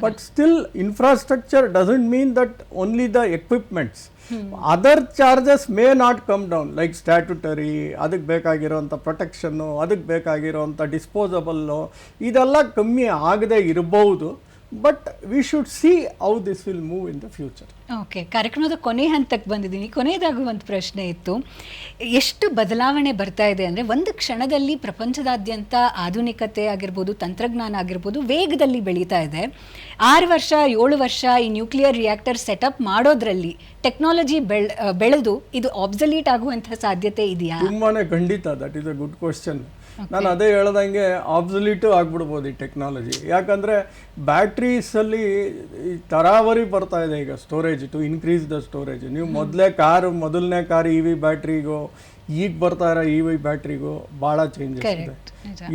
But still infrastructure doesn't mean that only the equipments. Other charges may not come down, like statutory, ಅದಕ್ಕೆ ಬೇಕಾಗಿರೋಂಥ ಪ್ರೊಟೆಕ್ಷನ್ನು, ಅದಕ್ಕೆ ಬೇಕಾಗಿರೋಂಥ ಡಿಸ್ಪೋಸಬಲ್ಲು, ಇದೆಲ್ಲ ಕಮ್ಮಿ ಆಗದೆ ಇರಬಹುದು. But we should see how this will move in the future.
Okay, ಕಾರ್ಯಕ್ರಮದ ಕೊನೆ ಹಂತಕ್ಕೆ ಬಂದಿದ್ದೀನಿ. ಕೊನೆಯದಾಗಿ ಒಂದು ಪ್ರಶ್ನೆ ಇತ್ತು. ಎಷ್ಟು ಬದಲಾವಣೆ ಬರ್ತಾ ಇದೆ ಅಂದರೆ, ಒಂದು ಕ್ಷಣದಲ್ಲಿ ಪ್ರಪಂಚದಾದ್ಯಂತ ಆಧುನಿಕತೆ ಆಗಿರ್ಬೋದು, ತಂತ್ರಜ್ಞಾನ ಆಗಿರ್ಬೋದು, ವೇಗದಲ್ಲಿ ಬೆಳೀತಾ ಇದೆ. 6 ವರ್ಷ 7 ವರ್ಷ ಈ ನ್ಯೂಕ್ಲಿಯರ್ ರಿಯಾಕ್ಟರ್ ಸೆಟಪ್ ಮಾಡೋದ್ರಲ್ಲಿ ಟೆಕ್ನಾಲಜಿ ಬೆಳೆದು ಇದು ಆಬ್ಸಲೀಟ್ ಆಗುವಂಥ ಸಾಧ್ಯತೆ ಇದೆಯಾ?
ತುಂಬಾನೇ ಖಂಡಿತ. That is a good question. ನಾನು ಅದೇ ಹೇಳ್ದಂಗೆ ಆಬ್ಸೊಲ್ಯೂಟು ಆಗ್ಬಿಡ್ಬೋದು ಈ ಟೆಕ್ನಾಲಜಿ. ಯಾಕಂದರೆ ಬ್ಯಾಟ್ರೀಸಲ್ಲಿ ತರಾವರಿ ಬರ್ತಾ ಇದೆ ಈಗ storage, to increase the storage. ನೀವು ಮೊದಲನೇ ಕಾರ್ EV ಬ್ಯಾಟ್ರಿಗೂ ಈಗ ಬರ್ತಾ ಇರೋ EV ಬ್ಯಾಟ್ರಿಗೂ ಭಾಳ ಚೇಂಜಸ್ ಇದೆ.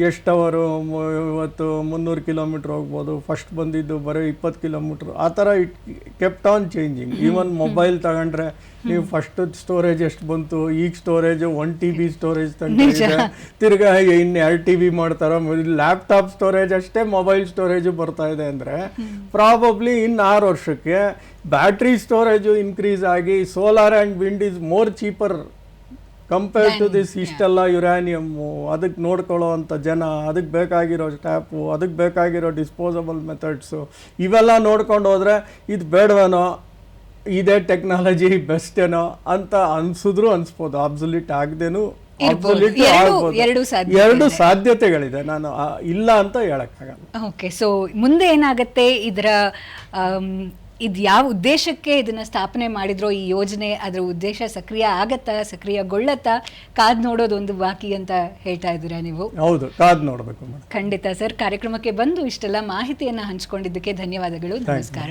ಎಷ್ಟು ಅವರು ಇವತ್ತು 300 ಕಿಲೋಮೀಟ್ರ್ ಹೋಗ್ಬೋದು, ಫಸ್ಟ್ ಬಂದಿದ್ದು ಬರೀ 20 ಕಿಲೋಮೀಟ್ರ್, ಆ ಥರ it kept on changing. Even mobile ತಗೊಂಡ್ರೆ ನೀವು ಫಸ್ಟ್ ಸ್ಟೋರೇಜ್ ಎಷ್ಟು ಬಂತು, ಈಗ ಸ್ಟೋರೇಜ್ 1 TB ಸ್ಟೋರೇಜ್ ತಂದಿದೆ, ತಿರ್ಗಾ ಇನ್ನು 2 TB ಮಾಡ್ತಾರೋ. ಲ್ಯಾಪ್ಟಾಪ್ ಸ್ಟೋರೇಜ್ ಅಷ್ಟೇ ಮೊಬೈಲ್ ಸ್ಟೋರೇಜು ಬರ್ತಾ ಇದೆ ಅಂದರೆ ಪ್ರಾಬಬ್ಲಿ ಇನ್ನು 6 ವರ್ಷಕ್ಕೆ ಬ್ಯಾಟ್ರಿ ಸ್ಟೋರೇಜು ಇನ್ಕ್ರೀಸ್ ಆಗಿ solar and wind is more cheaper compare to this. ಇಷ್ಟೆಲ್ಲ ಯುರಾನಿಯಮ್ಮು, ಅದಕ್ಕೆ ನೋಡ್ಕೊಳ್ಳೋ ಅಂಥ ಜನ, ಅದಕ್ಕೆ ಬೇಕಾಗಿರೋ ಸ್ಟ್ಯಾಪು, ಅದಕ್ಕೆ ಬೇಕಾಗಿರೋ ಡಿಸ್ಪೋಸಬಲ್ ಮೆಥಡ್ಸು, ಇವೆಲ್ಲ ನೋಡ್ಕೊಂಡು ಹೋದರೆ ಇದು ಬೇಡವೇನೋ, ಇದೇ ಟೆಕ್ನಾಲಜಿ ಬೆಸ್ಟೇನೋ ಅಂತ ಅನ್ಸಿದ್ರು ಅನ್ಸ್ಬೋದು. ಆಬ್ಸೊಲ್ಯೂಟ್ ಆಗದೇನು ಆಬ್ಸೊಲ್ಯೂಟ್ ಆಗ್ಬೋದು. ಎರಡು ಸಾಧ್ಯತೆಗಳಿದೆ, ನಾನು ಇಲ್ಲ ಅಂತ ಹೇಳಕ್ಕಾಗಲ್ಲ.
ಓಕೆ, ಸೊ ಮುಂದೆ ಏನಾಗುತ್ತೆ, ಇದು ಯಾವ ಉದ್ದೇಶಕ್ಕೆ ಇದನ್ನ ಸ್ಥಾಪನೆ ಮಾಡಿದ್ರೋ ಈ ಯೋಜನೆ, ಅದರ ಉದ್ದೇಶ ಸಕ್ರಿಯಗೊಳ್ಳತ್ತಾ ಕಾದ್ ನೋಡೋದೊಂದು ಬಾಕಿ ಅಂತ ಹೇಳ್ತಾ ಇದ್ದೀರಾ ನೀವು?
ಹೌದು, ಕಾದ್ ನೋಡಬೇಕು.
ಖಂಡಿತ ಸರ್. ಕಾರ್ಯಕ್ರಮಕ್ಕೆ ಬಂದು ಇಷ್ಟೆಲ್ಲ ಮಾಹಿತಿಯನ್ನ ಹಂಚಿಕೊಂಡಿದ್ದಕ್ಕೆ ಧನ್ಯವಾದಗಳು. ನಮಸ್ಕಾರ.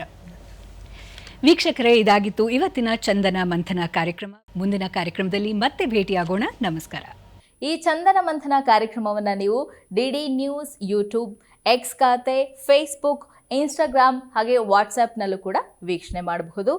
ವೀಕ್ಷಕರೇ, ಇದಾಗಿತ್ತು ಇವತ್ತಿನ ಚಂದನ ಮಂಥನ ಕಾರ್ಯಕ್ರಮ. ಮುಂದಿನ ಕಾರ್ಯಕ್ರಮದಲ್ಲಿ ಮತ್ತೆ ಭೇಟಿಯಾಗೋಣ. ನಮಸ್ಕಾರ.
ಈ ಚಂದನ ಮಂಥನ ಕಾರ್ಯಕ್ರಮವನ್ನು ನೀವು ಡಿಡಿ ನ್ಯೂಸ್, ಯೂಟ್ಯೂಬ್, ಎಕ್ಸ್ ಖಾತೆ, ಫೇಸ್ಬುಕ್, ಇನ್ಸ್ಟಾಗ್ರಾಮ್ ಹಾಗೆ ವಾಟ್ಸಪ್ನಲ್ಲೂ ಕೂಡ ವೀಕ್ಷಣೆ ಮಾಡಬಹುದು.